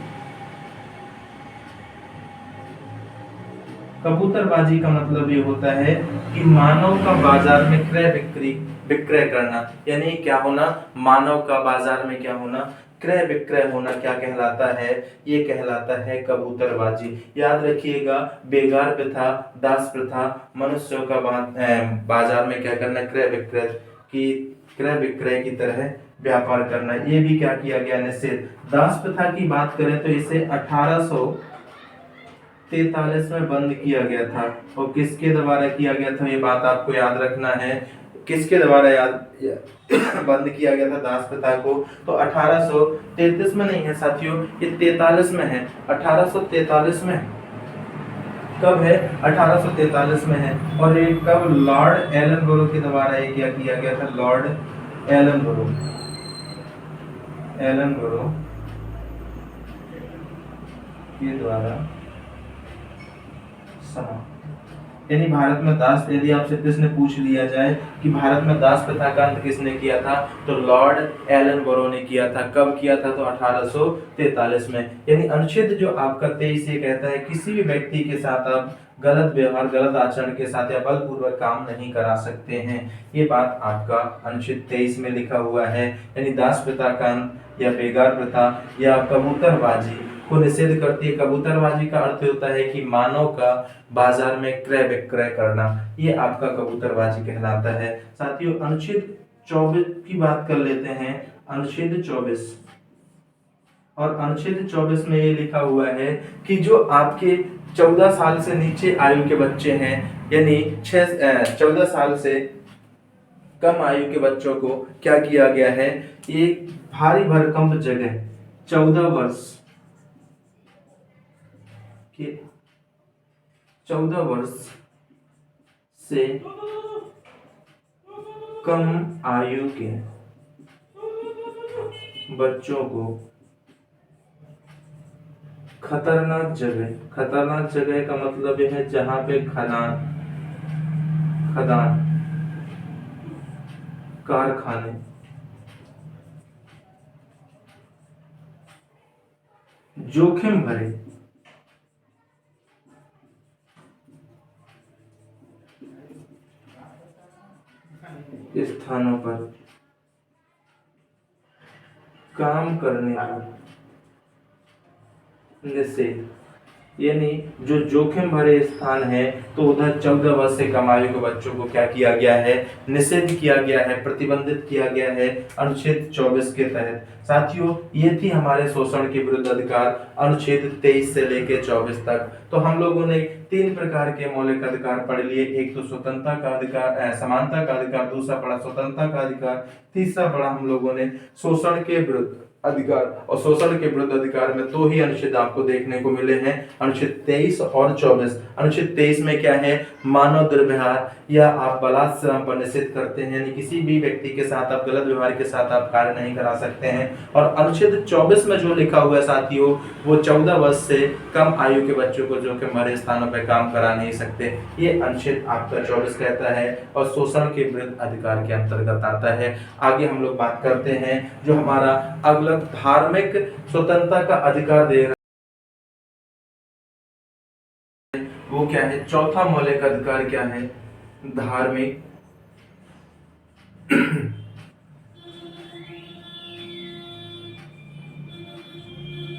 कबूतरबाजी का मतलब ये होता है कि मानव का बाजार में क्रय विक्रय करना, यानी क्या होना, मानव का बाजार में क्या होना, क्रय विक्रय होना, क्या कहलाता है, ये कहलाता है कबूतरबाजी। याद रखिएगा, बेगार प्रथा, दास प्रथा, मनुष्यों का बाजार में क्या करना, क्रय विक्रय की तरह व्यापार करना, ये भी क्या किया गया, निषेध। दास प्रथा की बात करें तो इसे 1800 1943 में बंद किया गया था। और किसके द्वारा किया गया था, ये बात आपको याद रखना है। किसके द्वारा बंद किया गया था दास प्रथा को? तो 1833 में नहीं है साथियों, ये 43 में है, 1843 में। कब है? 1843 में है। और ये कब? लॉर्ड एलन बोरो के द्वारा ये क्या किया गया था? लॉर्ड एलन बोरो, एलन बोरो के द्वारा समाप्त। यानी भारत में दास, यदि आपसे प्रश्न पूछ लिया जाए कि भारत में दास प्रथा का अंत किसने किया था, तो लॉर्ड एलन बोरो ने किया था। कब किया था? तो 1843 में। यानी अनुच्छेद जो आपका 23 ये कहता है किसी भी व्यक्ति के साथ आप गलत व्यवहार, गलत आचरण के साथ या बलपूर्वक काम नहीं करा सकते हैं। ये बात आपका अनुच्छेद 23 में लिखा हुआ है। यानी दास प्रथा का अंत या बेगार प्रथा या कबूतरबाजी को निषेध करती है। कबूतरबाजी का अर्थ होता है कि मानव का बाजार में क्रय विक्रय करना, ये आपका कबूतरबाजी कहलाता है। साथियों अनुच्छेद 24 की बात कर लेते हैं। अनुच्छेद 24, और अनुच्छेद 24 में ये लिखा हुआ है कि जो आपके 14 साल से नीचे आयु के बच्चे हैं, यानी 14 साल से कम आयु के बच्चों को क्या किया गया है, ये भारी भरकम जगह 14 वर्ष के 14 वर्ष से कम आयु के बच्चों को खतरनाक जगह, खतरनाक जगह का मतलब यह है जहां पे खदान कारखाने, जोखिम भरे स्थानों पर काम करने पर निषेध। यानी जो जोखिम भरे स्थान है तो उधर 14 वर्ष से कम आयु के बच्चों को क्या किया गया है? निषेध किया गया है, प्रतिबंधित किया गया है अनुच्छेद 24 के तहत। साथियों ये थी हमारे शोषण के विरुद्ध अधिकार अनुच्छेद 23 से लेकर 24 तक। तो हम लोगों ने 3 प्रकार के मौलिक अधिकार पढ़ लिए। एक तो स्वतंत्रता का अधिकार, समानता का अधिकार, दूसरा पढ़ा स्वतंत्रता का अधिकार, तीसरा पढ़ा हम लोगों ने शोषण के विरुद्ध अधिकार। और शोषण के विरुद्ध अधिकार में 2 ही अनुच्छेद आपको देखने को मिले हैं, अनुच्छेद 23 और 24। अनुच्छेद 23 में क्या है? मानव दुर्व्यवहार या आप बलात् श्रम पर निषेध करते हैं, यानी किसी भी व्यक्ति के साथ आप गलत व्यवहार के साथ आप कार्य नहीं करा सकते हैं। और अनुच्छेद 24 में जो लिखा हुआ है साथियों, वो 14 वर्ष से कम आयु के बच्चों को जो कि हमारे स्थानों पर काम करा नहीं सकते, ये अनुच्छेद आपका 24 कहता है और शोषण के विरुद्ध अधिकार के अंतर्गत आता है। आगे हम लोग बात करते हैं जो हमारा अगला धार्मिक स्वतंत्रता का अधिकार दे रहा है, वो क्या है? चौथा मौलिक अधिकार क्या है? धार्मिक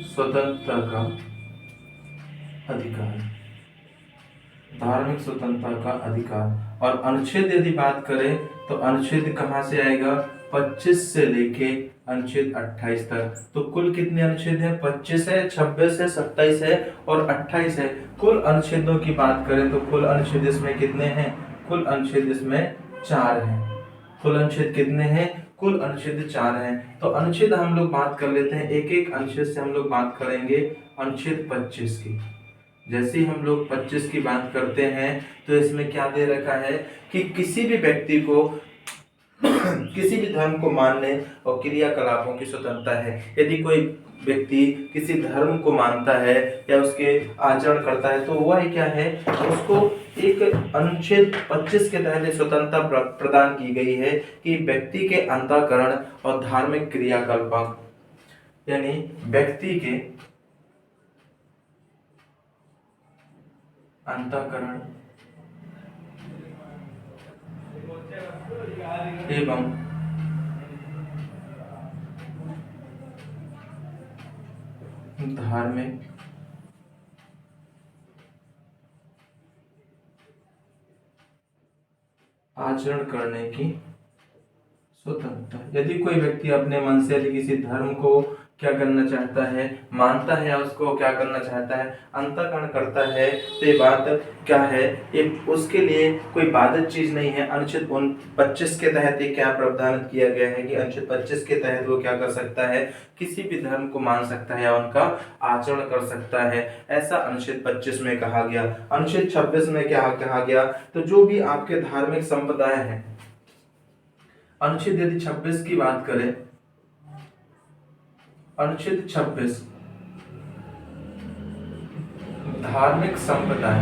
स्वतंत्रता का अधिकार, धार्मिक स्वतंत्रता का अधिकार। और अनुच्छेद यदि बात करें तो अनुच्छेद कहां से आएगा? 25 से लेके अनुच्छेद 28 तक। तो कुल कितने अनुच्छेद हैं? 25 है, 26 है, 27 है और 28 है। कुल अनुच्छेदों की बात करें तो कुल अनुच्छेद इसमें कितने हैं? कुल अनुच्छेद इसमें 4 हैं। कुल अनुच्छेद कितने हैं? कुल अनुच्छेद 4 हैं। तो अनुच्छेद हम लोग बात कर लेते हैं, एक एक अनुच्छेद से हम लोग बात करेंगे। अनुच्छेद 25 की, जैसे ही हम लोग 25 की बात करते हैं तो इसमें क्या दे रखा है कि किसी भी व्यक्ति को किसी भी धर्म को मानने और क्रियाकलापों की स्वतंत्रता है। यदि कोई व्यक्ति किसी धर्म को मानता है या उसके आचरण करता है तो वह क्या है, उसको एक अनुच्छेद 25 के तहत स्वतंत्रता प्रदान की गई है कि व्यक्ति के अंतःकरण और धार्मिक क्रियाकलाप, यानी व्यक्ति के अंतःकरण एवं धार्मिक आचरण करने की स्वतंत्रता। यदि कोई व्यक्ति अपने मन से यदि किसी धर्म को क्या करना चाहता है, मानता है या उसको क्या करना चाहता है, अंतःकरण करता है। तो ये बात क्या है, ये उसके लिए कोई बाधित चीज नहीं है। अनुच्छेद 25 के तहत ये क्या प्रावधान किया गया है कि अनुच्छेद 25 के तहत वो क्या कर सकता है, किसी भी धर्म को मान सकता है या उनका आचरण कर सकता है। ऐसा अनुच्छेद 25 में कहा गया। अनुच्छेद 26 में क्या कहा गया, तो जो भी आपके धार्मिक संप्रदाय हैं, अनुच्छेद यदि 26 की बात करें, अनुच्छेद 26 धार्मिक संप्रदाय,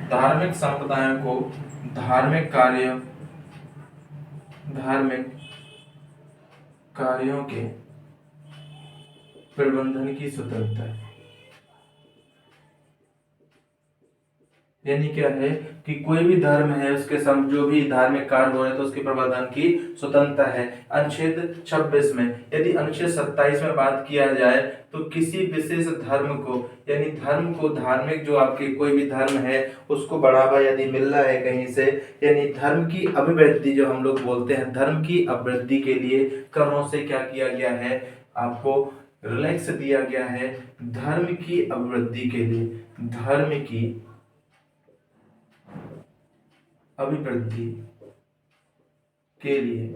धार्मिक संप्रदायों को धार्मिक कार्यों के प्रबंधन की स्वतंत्रता है। यानी क्या है कि कोई भी धर्म है उसके जो भी धार्मिक कार्य हो रहे हैं तो उसके प्रबंधन की स्वतंत्रता है। अनुच्छेद 26 में, यदि अनुच्छेद 27 में बात किया जाए तो किसी विशेष धर्म को, यानी धर्म को, धार्मिक जो आपके कोई भी धर्म है उसको बढ़ावा यदि मिल रहा है कहीं से, यानी धर्म की अभिवृद्धि जो हम लोग बोलते हैं, धर्म की अभिवृद्धि के लिए करों से क्या किया गया है, आपको रिलैक्स दिया गया है। धर्म की अभिवृद्धि के लिए, धर्म की अभिवृद्धि के लिए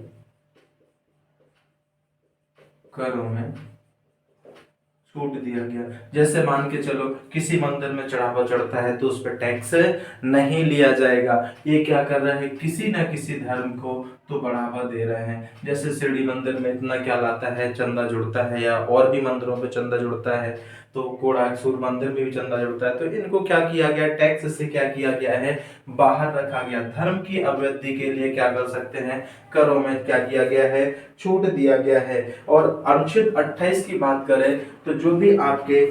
करों में छूट दिया गया। जैसे मान के चलो किसी मंदिर में चढ़ावा चढ़ता है तो उस पर टैक्स नहीं लिया जाएगा। ये क्या कर रहे हैं, किसी ना किसी धर्म को तो बढ़ावा दे रहे हैं। जैसे शिरडी मंदिर में इतना क्या लाता है, चंदा जुड़ता है, या और भी मंदिरों पे चंदा जुड़ता है, तो कोडासूर मंदिर में भी चंदा जुड़ता है। तो इनको क्या किया गया, टैक्स से क्या किया गया है, बाहर रखा गया। धर्म की अभिवृद्धि के लिए क्या कर सकते हैं, करों में क्या किया गया है, छूट दिया गया है। और अनुच्छेद 28 की बात करें तो जो भी आपके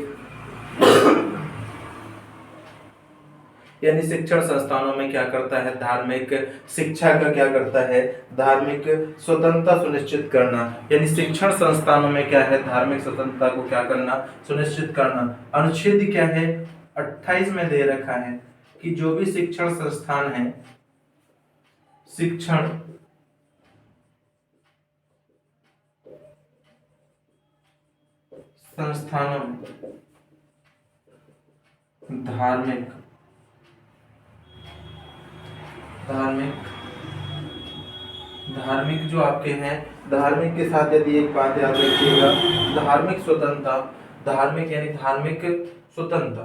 यानी शिक्षण संस्थानों में क्या करता है, धार्मिक शिक्षा का क्या करता है, धार्मिक स्वतंत्रता सुनिश्चित करना। यानी शिक्षण संस्थानों में क्या है, धार्मिक स्वतंत्रता को क्या करना, सुनिश्चित करना। अनुच्छेद क्या है, 28 में दे रखा है कि जो भी शिक्षण संस्थान है, शिक्षण संस्थानों में धार्मिक जो आपके हैं, धार्मिक के साथ यदि एक बात याद रखिएगा, धार्मिक स्वतंत्रता, धार्मिक यानी धार्मिक स्वतंत्रता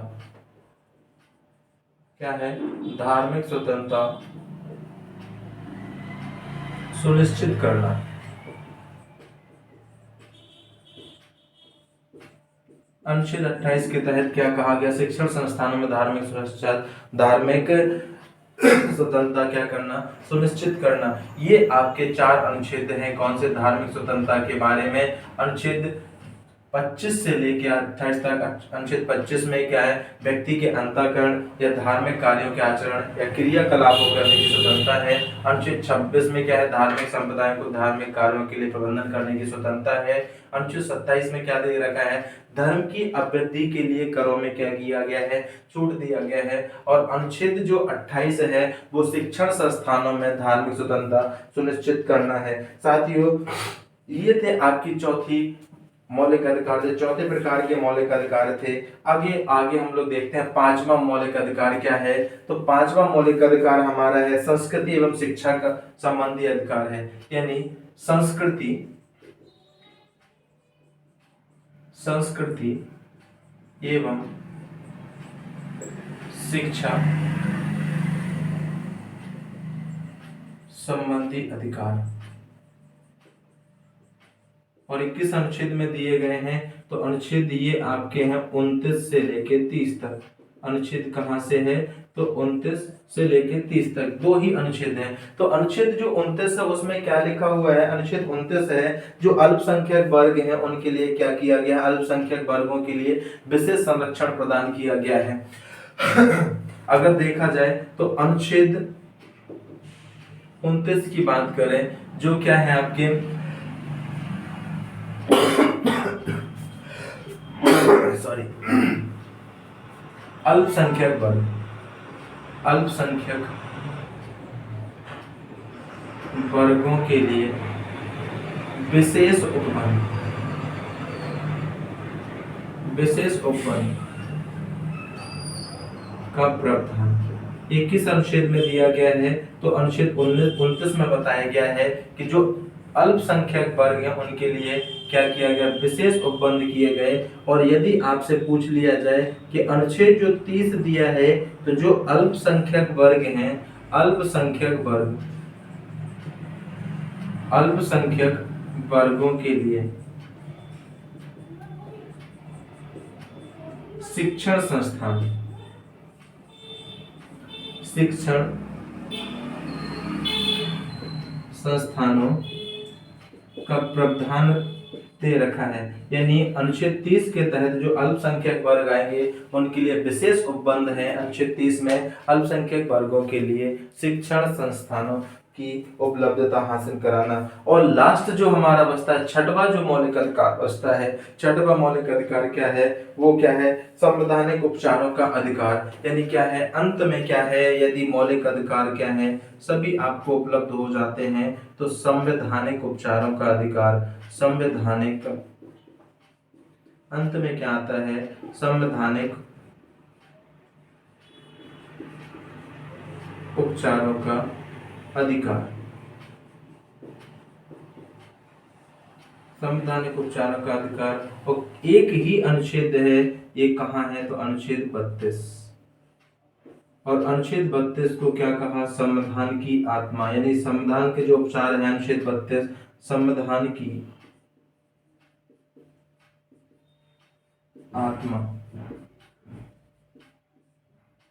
क्या है, धार्मिक स्वतंत्रता सुनिश्चित करना। अनुच्छेद 28 के तहत क्या कहा गया, शिक्षण संस्थानों में धार्मिक सुरक्षा, धार्मिक स्वतंत्रता क्या करना, सुनिश्चित करना। ये आपके 4 अनुच्छेद हैं। कौन से, धार्मिक स्वतंत्रता के बारे में। अनुच्छेद 25 से लेकर 28 तक। अनुच्छेद 25 में क्या है, व्यक्ति के अंतःकरण या धार्मिक कार्यों के आचरण या क्रियाकलापों करने की स्वतंत्रता है। अनुच्छेद 26 में क्या है, धार्मिक संप्रदायों को धार्मिक कार्यों के लिए प्रबंधन करने की स्वतंत्रता है। अनुच्छेद 27 में क्या दे रखा है, धर्म की अभिवृद्धि के लिए करों में क्या किया गया है, छूट दिया गया है। और अनुच्छेद जो 28 है वो शिक्षण संस्थानों में धार्मिक स्वतंत्रता सुनिश्चित करना है। साथियों, ये थे आपकी चौथी मौलिक अधिकार, थे चौथे प्रकार के मौलिक अधिकार थे। आगे आगे हम लोग देखते हैं 5वां मौलिक अधिकार क्या है। तो 5वां मौलिक अधिकार हमारा है संस्कृति एवं शिक्षा का संबंधी अधिकार है। यानी संस्कृति एवं शिक्षा संबंधी अधिकार, और 21 अनुच्छेद में दिए गए हैं। तो अनुच्छेद ये आपके हैं 29 से लेके 30 तक। अनुच्छेद कहाँ से है, तो 29 से लेके 30 तक 2 ही अनुच्छेद हैं। तो अनुच्छेद जो 29 है उसमें क्या लिखा हुआ है, अनुच्छेद 29 है जो अल्पसंख्यक वर्ग हैं उनके लिए क्या किया गया, अल्पसंख्यक वर्गों के लिए विशेष संरक्षण प्रदान किया गया है। अगर देखा जाए तो अनुच्छेद 29 की बात करें, जो क्या है आपके अल्पसंख्यक वर्गों के लिए विशेष उपबंध का प्रावधान। ये किस अनुच्छेद में दिया गया है? तो अनुच्छेद 29 में बताया गया है कि जो अल्पसंख्यक वर्ग हैं उनके लिए क्या किया गया, विशेष उपबंध किए गए। और यदि आपसे पूछ लिया जाए कि अनुच्छेद जो 30 दिया है, तो जो अल्पसंख्यक वर्ग हैं, अल्पसंख्यक वर्गों के लिए शिक्षण संस्थानों का प्रावधान दे रखा है। यानी अनुच्छेद 30 के तहत जो अल्पसंख्यक वर्ग आएंगे उनके लिए विशेष उपबंध है। अनुच्छेद 30 में अल्पसंख्यक वर्गों के लिए शिक्षण संस्थानों की उपलब्धता हासिल कराना। और लास्ट जो हमारा बचता है, छठवां जो मौलिक अधिकार बचता है, छठवां मौलिक अधिकार क्या है? वो क्या है? संवैधानिक उपचारों का अधिकार। यानी क्या है? अंत में क्या है? यदि मौलिक अधिकार क्या है सभी आपको उपलब्ध हो जाते हैं, तो संवैधानिक उपचारों का अधिकार, संवैधानिक, अंत में क्या आता है? संवैधानिक उपचारों का अधिकार। संवैधानिक उपचारों का अधिकार। और एक ही अनुच्छेद है, ये कहाँ है? तो अनुच्छेद 32। और अनुच्छेद 32 को क्या कहा? संविधान की आत्मा। यानी संविधान के जो उपचार है, अनुच्छेद 32 संविधान की आत्मा।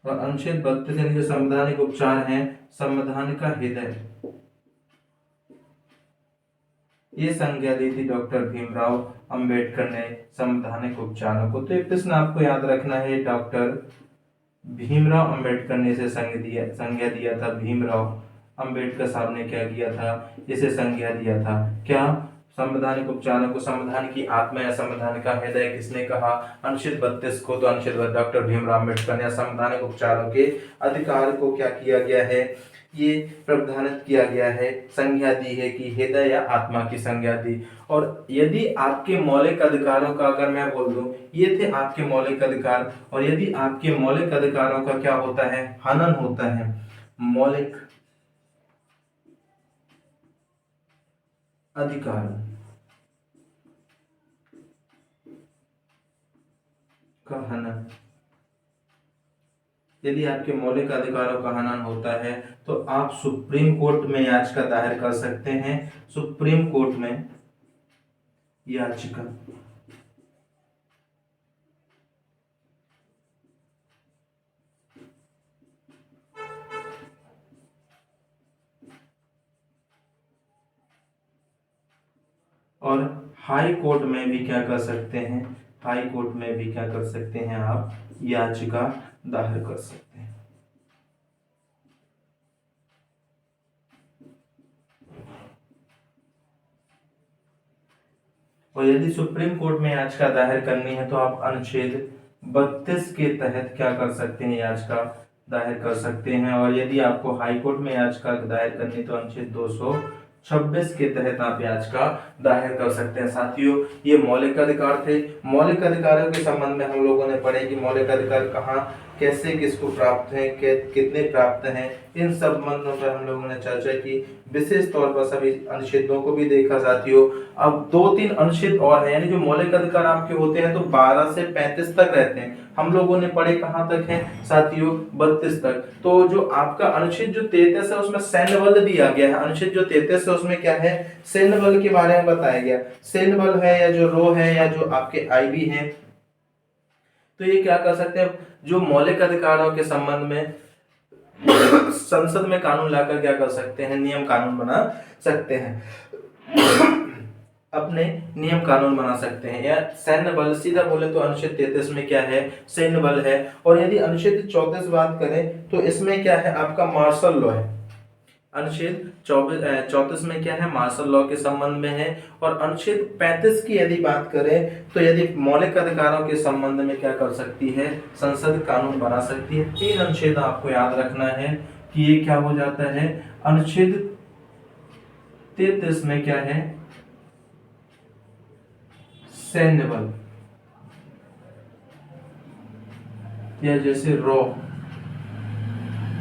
और अनुच्छेद 32 यानी जो संवैधानिक उपचार हैं, संविधान का हृदय। ये संज्ञा दी थी डॉक्टर भीमराव अंबेडकर ने संवैधानिक उपचारों को। तो ये प्रश्न आपको याद रखना है, डॉक्टर भीमराव अंबेडकर ने इसे संज्ञा दिया था। भीमराव अंबेडकर साहब ने क्या किया था? इसे संज्ञा दिया था। क्या? संवैधानिक उपचारों को संविधान की आत्मा या संविधान का हृदय किसने कहा? अनुच्छेद 32 को। तो अनुच्छेद डॉक्टर भीमराव अंबेडकर ने संवैधानिक उपचारों के अधिकार को क्या किया गया है? ये प्रावधानित किया गया है, संज्ञा दी है कि हृदय या आत्मा की संज्ञा दी। और यदि आपके मौलिक अधिकारों का अगर मैं बोल दूं, ये थे आपके मौलिक अधिकार। और यदि आपके मौलिक अधिकारों का क्या होता है? हनन होता है। मौलिक अधिकार का हनन, यदि आपके मौलिक अधिकारों का हनन होता है तो आप सुप्रीम कोर्ट में याचिका दायर कर सकते हैं। सुप्रीम कोर्ट में याचिका। और हाई कोर्ट में भी क्या कर सकते हैं? हाई कोर्ट में भी क्या कर सकते हैं? आप याचिका दायर कर सकते हैं। और यदि सुप्रीम कोर्ट में याचिका दायर करनी है तो आप अनुच्छेद 32 के तहत क्या कर सकते हैं? याचिका दायर कर सकते हैं। और यदि आपको हाई कोर्ट में याचिका दायर करनी तो अनुच्छेद 226 के तहत आप याचिका दायर कर सकते हैं। साथियों, ये मौलिक अधिकार थे। मौलिक अधिकारों के संबंध में हम लोगों ने पढ़े कि मौलिक अधिकार कहाँ, कैसे, किसको प्राप्त है, कितने प्राप्त हैं, इन संबंधों पर हम लोगों ने चर्चा की। विशेष तौर पर सभी अनुच्छेदों को भी देखा। साथियों, अब 2-3 अनुच्छेद और हैं, यानी जो मौलिक अधिकार आपके होते हैं तो 12 से 35 तक रहते हैं। हम लोगों ने पढ़े कहाँ तक है साथियों? 32 तक। तो जो आपका अनुच्छेद जो 33 है उसमें सैन्य बल दिया गया है। अनुच्छेद जो 33 है उसमें क्या है? सैन्य बल के बारे में बताया गया। सैन्य बल है या जो रो है या जो आपके आईबी है, तो ये क्या कर सकते हैं? जो मौलिक अधिकारों के संबंध में संसद में कानून लाकर क्या कर सकते हैं? नियम कानून बना सकते हैं। अपने नियम कानून बना सकते हैं। या सैन्य बल, सीधा बोले तो अनुच्छेद 33 में क्या है? सैन्य बल है। और यदि अनुच्छेद 34 बात करें तो इसमें क्या है? आपका मार्शल लॉ है। अनुच्छेद 34 में क्या है? मार्शल लॉ के संबंध में है। और अनुच्छेद 35 की यदि बात करें तो यदि मौलिक अधिकारों के संबंध में क्या कर सकती है? संसद कानून बना सकती है। 3 अनुच्छेद आपको याद रखना है कि ये क्या हो जाता है? अनुच्छेद 33 में क्या है, सैन्य बल, या जैसे रॉ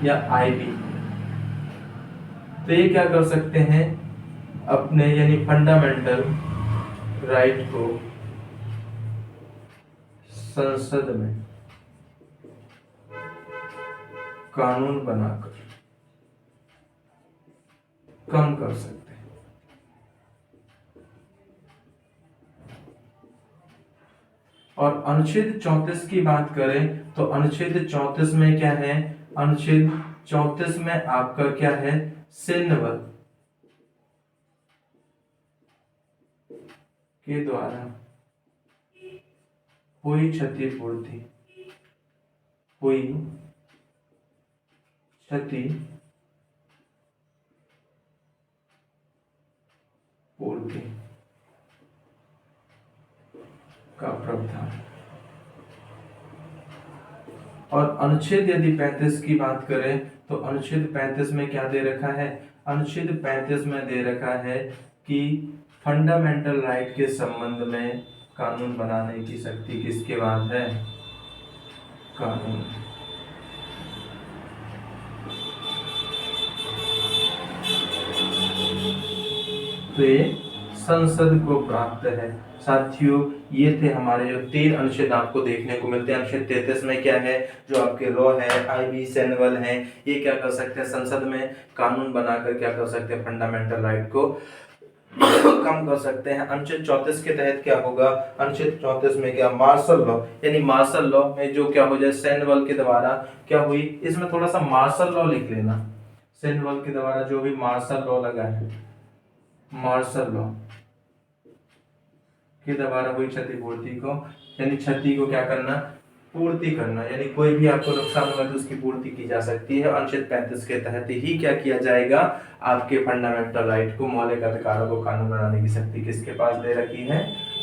या आईबी। तो ये क्या कर सकते हैं, अपने यानी फंडामेंटल राइट को संसद में कानून बनाकर कम कर सकते हैं। और अनुच्छेद 34 की बात करें तो अनुच्छेद 34 में क्या है, अनुच्छेद 34 में आपका क्या है, सैन्य बल के द्वारा हुई क्षतिपूर्ति, हुई क्षतिपूर्ति का प्रावधान। और अनुच्छेद यदि 35 की बात करें तो अनुच्छेद 35 में क्या दे रखा है, अनुच्छेद 35 में दे रखा है कि फंडामेंटल राइट के संबंध में कानून बनाने की शक्ति किसके पास है, कानून। तो ये संसद को प्राप्त है। साथियों ये थे हमारे जो 3 अनुच्छेद आपको देखने को मिलते हैं। अनुच्छेद 33 में क्या है, जो आपके रॉ है, आईबी, सैन्य बल है, ये क्या कर सकते हैं, संसद में कानून बनाकर क्या कर सकते हैं, फंडामेंटल राइट को कम कर सकते हैं। अनुच्छेद 34 के तहत क्या होगा, अनुच्छेद 34 में क्या, मार्शल लॉ, यानी मार्शल लॉ में जो क्या हो जाए, सैन्य बल के द्वारा क्या हुई, इसमें थोड़ा सा मार्शल लॉ लिख लेना, सैन्य बल के द्वारा जो भी मार्शल लॉ लगा है, मार्शल लॉ के द्वारा हुई क्षतिपूर्ति को, यानी क्षति को क्या करना, पूर्ति करना, यानी कोई भी आपको नुकसान हुआ तो उसकी पूर्ति की जा सकती है। अनुच्छेद 35 के तहत ही क्या किया जाएगा, आपके फंडामेंटल राइट को, मौलिक अधिकारों को कानून बनाने की शक्ति किसके पास दे रखी है,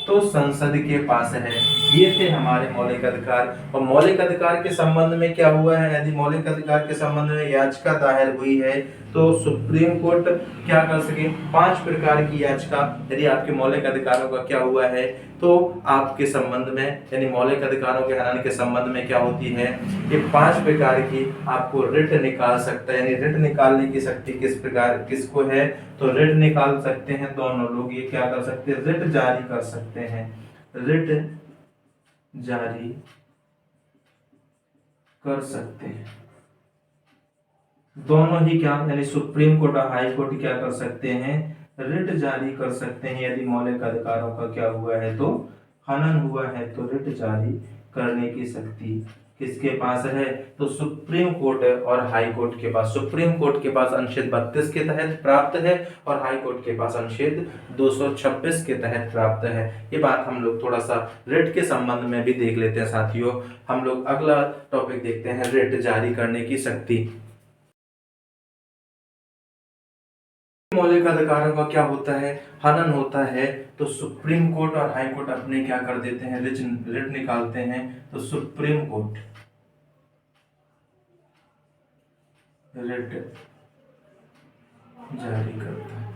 तो संसद के पास है। ये थे हमारे मौलिक अधिकार। और मौलिक अधिकार के संबंध में क्या हुआ है, यदि मौलिक अधिकार के संबंध में याचिका दायर हुई है तो सुप्रीम कोर्ट क्या कर सके, 5 प्रकार की याचिका यदि आपके मौलिक अधिकारों का क्या हुआ है तो आपके संबंध में, यानी मौलिक अधिकारों के हनन के संबंध में क्या होती है, ये 5 प्रकार की आपको रिट निकाल सकता है। यानी रिट निकालने की शक्ति किस प्रकार किसको है, तो रिट निकाल सकते हैं दोनों लोग। ये क्या कर सकते हैं, रिट जारी कर सकते हैं, रिट जारी कर सकते हैं दोनों ही, क्या यानी सुप्रीम कोर्ट और हाई कोर्ट क्या कर सकते हैं, रिट जारी कर सकते हैं। यदि मौलिक अधिकारों का क्या हुआ है तो हनन हुआ है, तो रिट जारी करने की शक्ति किसके पास है, तो सुप्रीम कोर्ट और हाई कोर्ट के पास। सुप्रीम कोर्ट के पास अनुच्छेद 32 के तहत प्राप्त है और हाई कोर्ट के पास अनुच्छेद 226 के तहत प्राप्त है। ये बात हम लोग थोड़ा सा रिट के संबंध में भी देख लेते हैं साथियों। हम लोग अगला टॉपिक देखते हैं, रिट जारी करने की शक्ति। मौलिक अधिकारों का क्या होता है, हनन होता है, तो सुप्रीम कोर्ट और हाई कोर्ट अपने क्या कर देते हैं, रिट निकालते हैं। तो सुप्रीम कोर्ट रिट जारी करता है,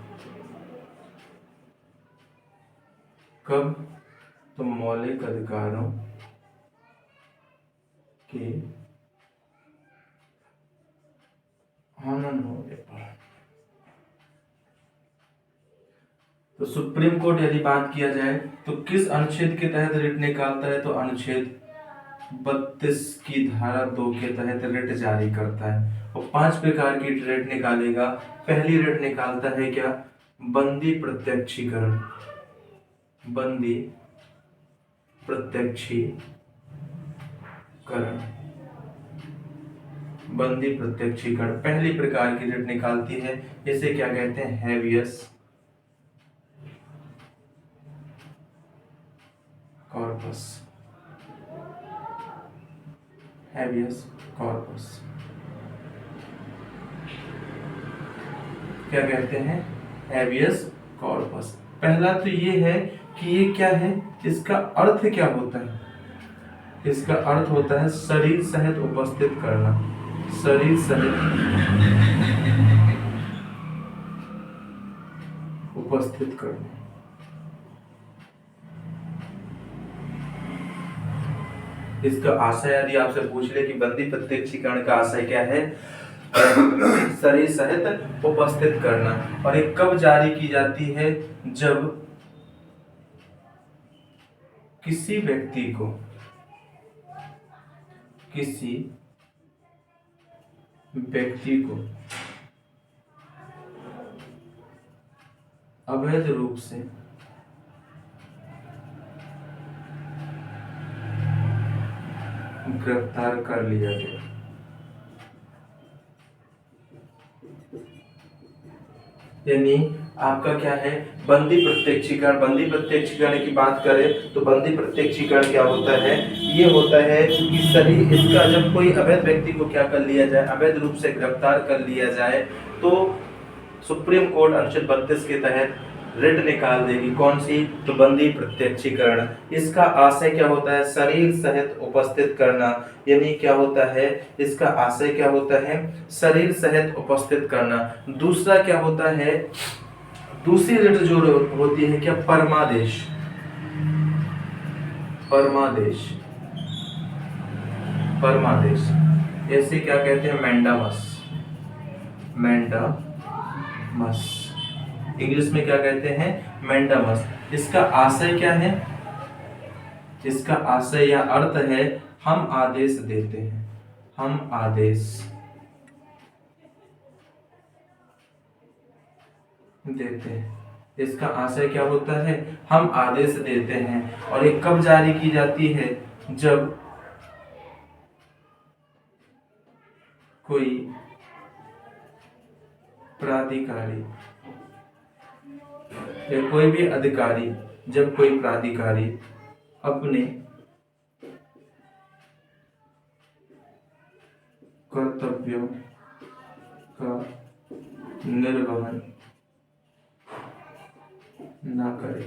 कब, तो मौलिक अधिकारों के हनन होने पर। तो सुप्रीम कोर्ट यदि बात किया जाए तो किस अनुच्छेद के तहत रिट निकालता है, तो अनुच्छेद 32 की धारा 2 के तहत रिट जारी करता है। और 5 प्रकार की रिट निकालेगा। पहली रिट निकालता है क्या, बंदी प्रत्यक्षीकरण, बंदी प्रत्यक्षीकरण, बंदी प्रत्यक्षीकरण पहली प्रकार की रिट निकालती है। इसे क्या कहते हैं, हैबियस कॉर्पस, हैबियस कॉर्पस क्या कहते हैं, हैबियस कॉर्पस। पहला तो ये है कि ये क्या है, इसका अर्थ क्या होता है, इसका अर्थ होता है शरीर सहित उपस्थित करना, शरीर सहित उपस्थित करना। इसका आशय यदि आपसे पूछ ले कि बंदी प्रत्यक्षीकरण का आशय क्या है, शरीर सहित उपस्थित करना। और ये कब जारी की जाती है, जब किसी व्यक्ति को अवैध रूप से गिरफ्तार कर लिया गया। यानी आपका क्या है, बंदी प्रत्यक्षीकरण। बंदी प्रत्यक्षीकरण की बात करें तो बंदी प्रत्यक्षीकरण क्या होता है, ये होता है कि शरीर इसका जब कोई अवैध व्यक्ति को क्या कर लिया जाए, अवैध रूप से गिरफ्तार कर लिया जाए, तो सुप्रीम कोर्ट अनुच्छेद 32 के तहत रिट निकाल देगी। कौन सी, तो बंदी प्रत्यक्षीकरण। इसका आशय क्या होता है, शरीर सहित उपस्थित करना। यानी क्या होता है, इसका आशय क्या होता है, शरीर सहित उपस्थित करना। दूसरा क्या होता है, दूसरी रिट जो होती है क्या, परमादेश। परमादेश ऐसे क्या कहते हैं, मैंडामस। इंग्लिश में क्या कहते हैं, मैंडामस। इसका आशय क्या है, इसका आशय या अर्थ है हम आदेश देते हैं। हम आदेश देते हैं, इसका आशय क्या होता है, हम आदेश देते हैं। और ये कब जारी की जाती है, जब कोई प्राधिकारी या कोई भी अधिकारी, जब कोई प्राधिकारी अपने कर्तव्यों का निर्वहन ना करे,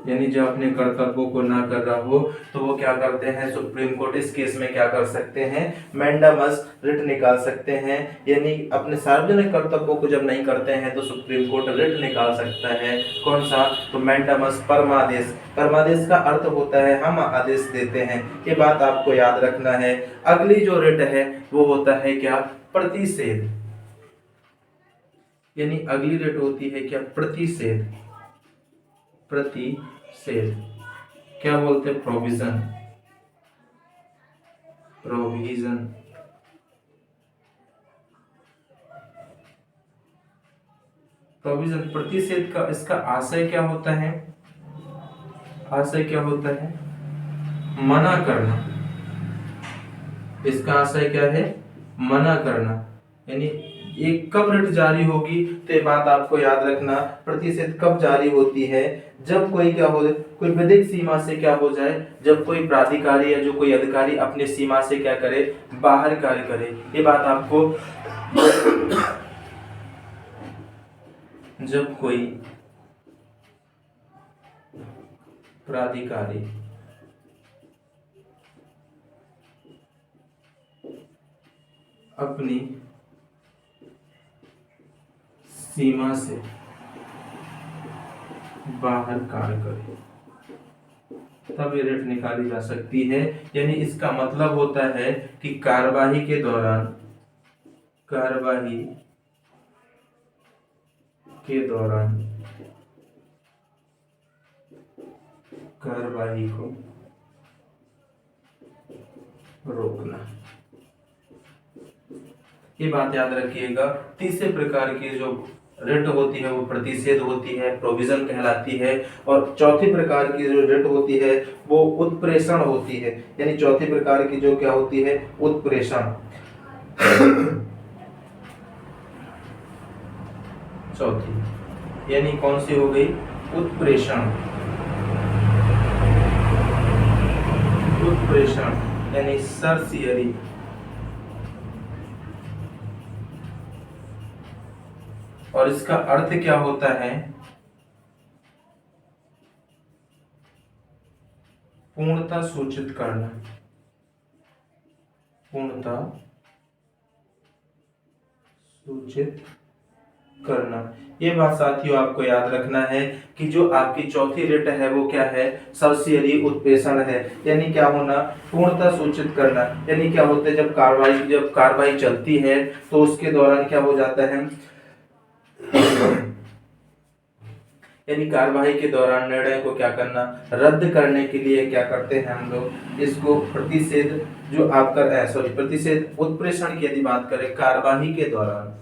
यानी जब अपने कर्तव्यों को ना कर रहा हो तो वो क्या करते हैं, सुप्रीम कोर्ट इस केस में क्या कर सकते हैं, मैंडामस रिट निकाल सकते हैं। यानी अपने सार्वजनिक कर्तव्यों को जब नहीं करते हैं तो सुप्रीम कोर्ट रिट निकाल सकता है। कौन सा, तो मैंडामस, परमादेश। परमादेश का अर्थ होता है हम आदेश देते हैं। ये बात आपको याद रखना है। अगली जो रिट है वो होता है क्या, प्रतिषेध। यानी अगली रिट होती है क्या, प्रतिषेध। क्या बोलते हैं, प्रोविजन। प्रतिषेध का इसका आशय क्या होता है, मना करना। इसका आशय क्या है, मना करना। यानी एक कब रिट जारी होगी, तो ये बात आपको याद रखना, प्रतिषेध कब जारी होती है, जब कोई क्या हो, कोई विधिक सीमा से क्या हो जाए, जब कोई प्राधिकारी या जो कोई अधिकारी अपने सीमा से क्या करे, बाहर कार्य करे। ये बात आपको जब कोई प्राधिकारी अपनी सीमा से बाहर कार्य करे तब ये रिट निकाली जा सकती है। यानी इसका मतलब होता है कि कार्यवाही के दौरान कार्यवाही को रोकना। ये बात याद रखिएगा। तीसरे प्रकार की जो रिट होती है वो प्रतिषेध होती है, प्रोविजन कहलाती है। और चौथी प्रकार की जो रिट होती है वो उत्प्रेषण होती है। यानी चौथी प्रकार की जो क्या होती है, उत्प्रेषण। चौथी यानी कौन सी हो गई, उत्प्रेषण। यानी सरसियरी। और इसका अर्थ क्या होता है, पूर्णता सूचित करना। करना। ये बात साथियों आपको याद रखना है कि जो आपकी चौथी रिट है वो क्या है, सर्वसियरी उत्प्रेषण है। यानी क्या होना, पूर्णता सूचित करना। यानी क्या होता है, जब कार्रवाई चलती है तो उसके दौरान क्या हो जाता है, यानी कार्यवाही के दौरान निर्णय को क्या करना, रद्द करने के लिए क्या करते हैं हम लोग, इसको प्रतिषेध जो आपका प्रतिषेध उत्प्रेषण की यदि बात करें, कार्यवाही के दौरान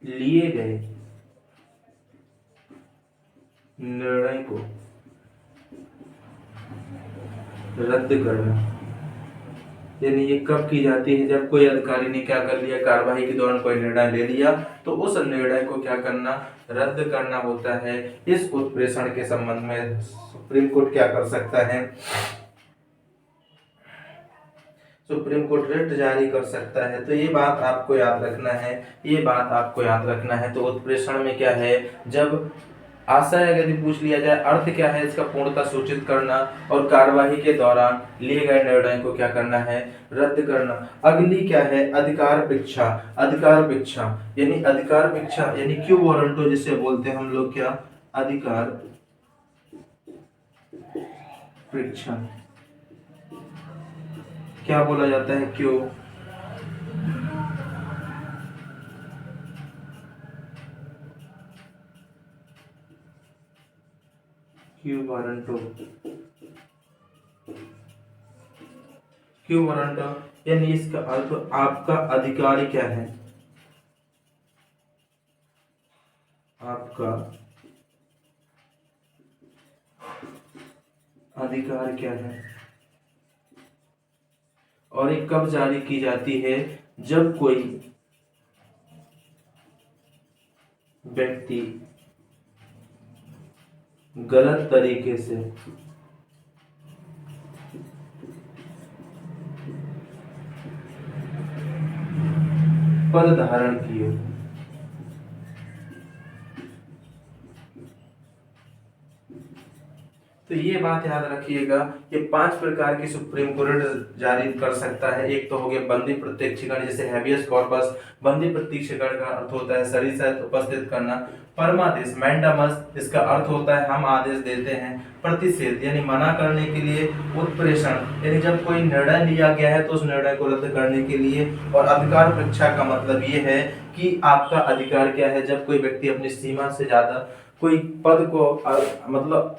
लिए गए निर्णय को रद्द करना। यानी ये कब की जाती है, जब कोई अधिकारी ने क्या कर लिया, कार्यवाही के दौरान कोई निर्णय ले लिया तो उस निर्णय को क्या करना, रद्द करना होता है। इस उत्प्रेषण के संबंध में सुप्रीम कोर्ट क्या कर सकता है, सुप्रीम कोर्ट रिट जारी कर सकता है। तो ये बात आपको याद रखना है, ये बात आपको याद रखना है। तो उत्प्रेषण में क्या है, जब आशय यदि पूछ लिया जाए, अर्थ क्या है इसका, पूर्णता सूचित करना, और कार्यवाही के दौरान लिए गए निर्णय को क्या करना है, रद्द करना। अगली क्या है, अधिकार भिक्षा। अधिकार भिक्षा यानी क्यू वारंटो जिसे बोलते हैं हम लोग, क्या, अधिकार भिक्षा क्या बोला जाता है, क्यों, क्यू वारंटो, क्यू वारंटो यानी इसका अर्थ आपका अधिकार क्या है, आपका अधिकार क्या है। और ये कब जारी की जाती है, जब कोई व्यक्ति गलत तरीके से पद धारण किए। तो ये बात याद रखिएगा, ये 5 प्रकार की सुप्रीम कोर्ट जारी कर सकता है। एक तो हो गया बंदी प्रत्यक्षीकरण, जैसे हैबियस कॉर्पस। बंदी प्रत्यक्षीकरण का अर्थ होता है सही सहित उपस्थित करना। परमादेश मैंडामस, इसका अर्थ होता है हम आदेश देते हैं। प्रतिषेध यानी मना करने के लिए। उत्प्रेषण यानी जब कोई निर्णय लिया गया है तो उस निर्णय को रद्द करने के लिए। और अधिकार भिक्षा का मतलब ये है कि आपका अधिकार क्या है, जब कोई व्यक्ति अपनी सीमा से ज्यादा कोई पद को मतलब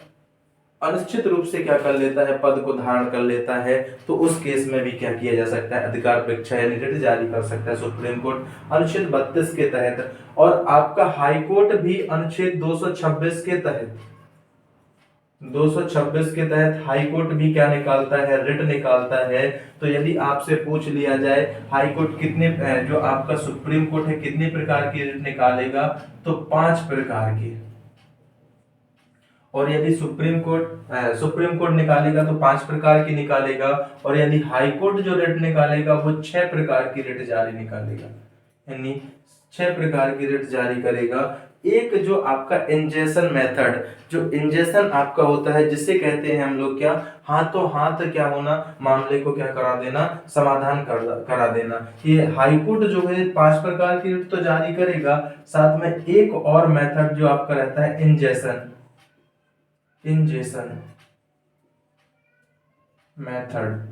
अनिश्चित रूप से क्या कर लेता है, पद को धारण कर लेता है, तो उस केस में भी क्या किया जा सकता है, अधिकार भिक्षा यानी रिट जारी कर सकता है सुप्रीम कोर्ट अनुच्छेद 32 के तहत। और आपका हाई कोर्ट भी अनुच्छेद 226 के तहत, 226 के तहत हाई कोर्ट भी क्या निकालता है, रिट निकालता है। तो यदि आपसे पूछ लिया जाए हाई कोर्ट कितने जो आपका सुप्रीम कोर्ट है कितने प्रकार की रिट निकालेगा, तो 5 प्रकार की। और यदि सुप्रीम कोर्ट निकालेगा तो 5 प्रकार की निकालेगा। और यदि हाई कोर्ट जो रिट निकालेगा वो 6 प्रकार की रिट जारी निकालेगा, यानी 6 प्रकार की रिट जारी करेगा। एक जो आपका इंजेक्शन मेथड, जो इंजेक्शन आपका होता है जिसे कहते हैं हम लोग क्या, हाथों हाथ क्या होना, मामले को क्या करा देना, समाधान करा देना। ये हाई कोर्ट जो है 5 प्रकार की रिट तो जारी करेगा, साथ में एक और मेथड जो आपका रहता है इंजेक्शन मेथड।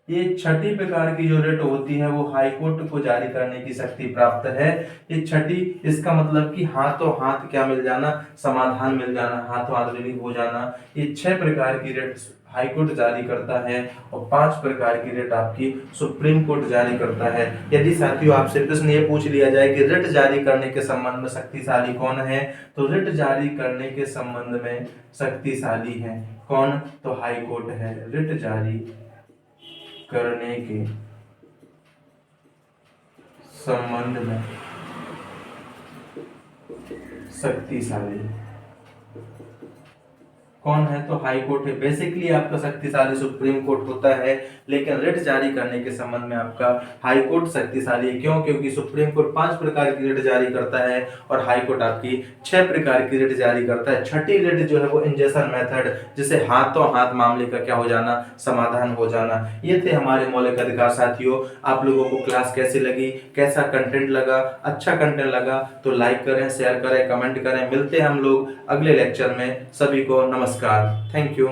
ये 6ठी प्रकार की जो रिट होती है वो हाई कोर्ट को जारी करने की शक्ति प्राप्त है। ये 6ठी, इसका मतलब कि हाथों हाथ क्या मिल जाना, समाधान मिल जाना, हाथों हाथ रिलीज हो जाना। ये 6 प्रकार की रिट हाई कोर्ट जारी करता है और 5 प्रकार की रिट आपकी सुप्रीम कोर्ट जारी करता है। यदि साथियों आपसे प्रश्न ये पूछ लिया जाए कि रिट जारी करने के संबंध में शक्तिशाली कौन है, तो रिट जारी करने के संबंध में शक्तिशाली है कौन, तो हाई कोर्ट है। रिट जारी करने के संबंध में शक्तिशाली कौन है? तो हाई कोर्ट है। बेसिकली आपका शक्तिशाली सुप्रीम कोर्ट होता है, लेकिन रिट जारी करने के संबंध में आपका हाई कोर्ट शक्तिशाली है। क्यों? क्योंकि सुप्रीम कोर्ट 5 प्रकार की रिट जारी करता है और हाई कोर्ट आपकी 6 प्रकार की रिट जारी करता है। छठी रिट जो है वो इंजेक्शन मेथड, जिसे हाथों हाथ मामले का क्या हो जाना, समाधान हो जाना। ये थे हमारे मौलिक अधिकार साथियों। आप लोगों को क्लास कैसी लगी, कैसा कंटेंट लगा? अच्छा कंटेंट लगा तो लाइक करें, शेयर करें, कमेंट करें। मिलते हैं हम लोग अगले लेक्चर में। सभी को नमस्कार। Thank you.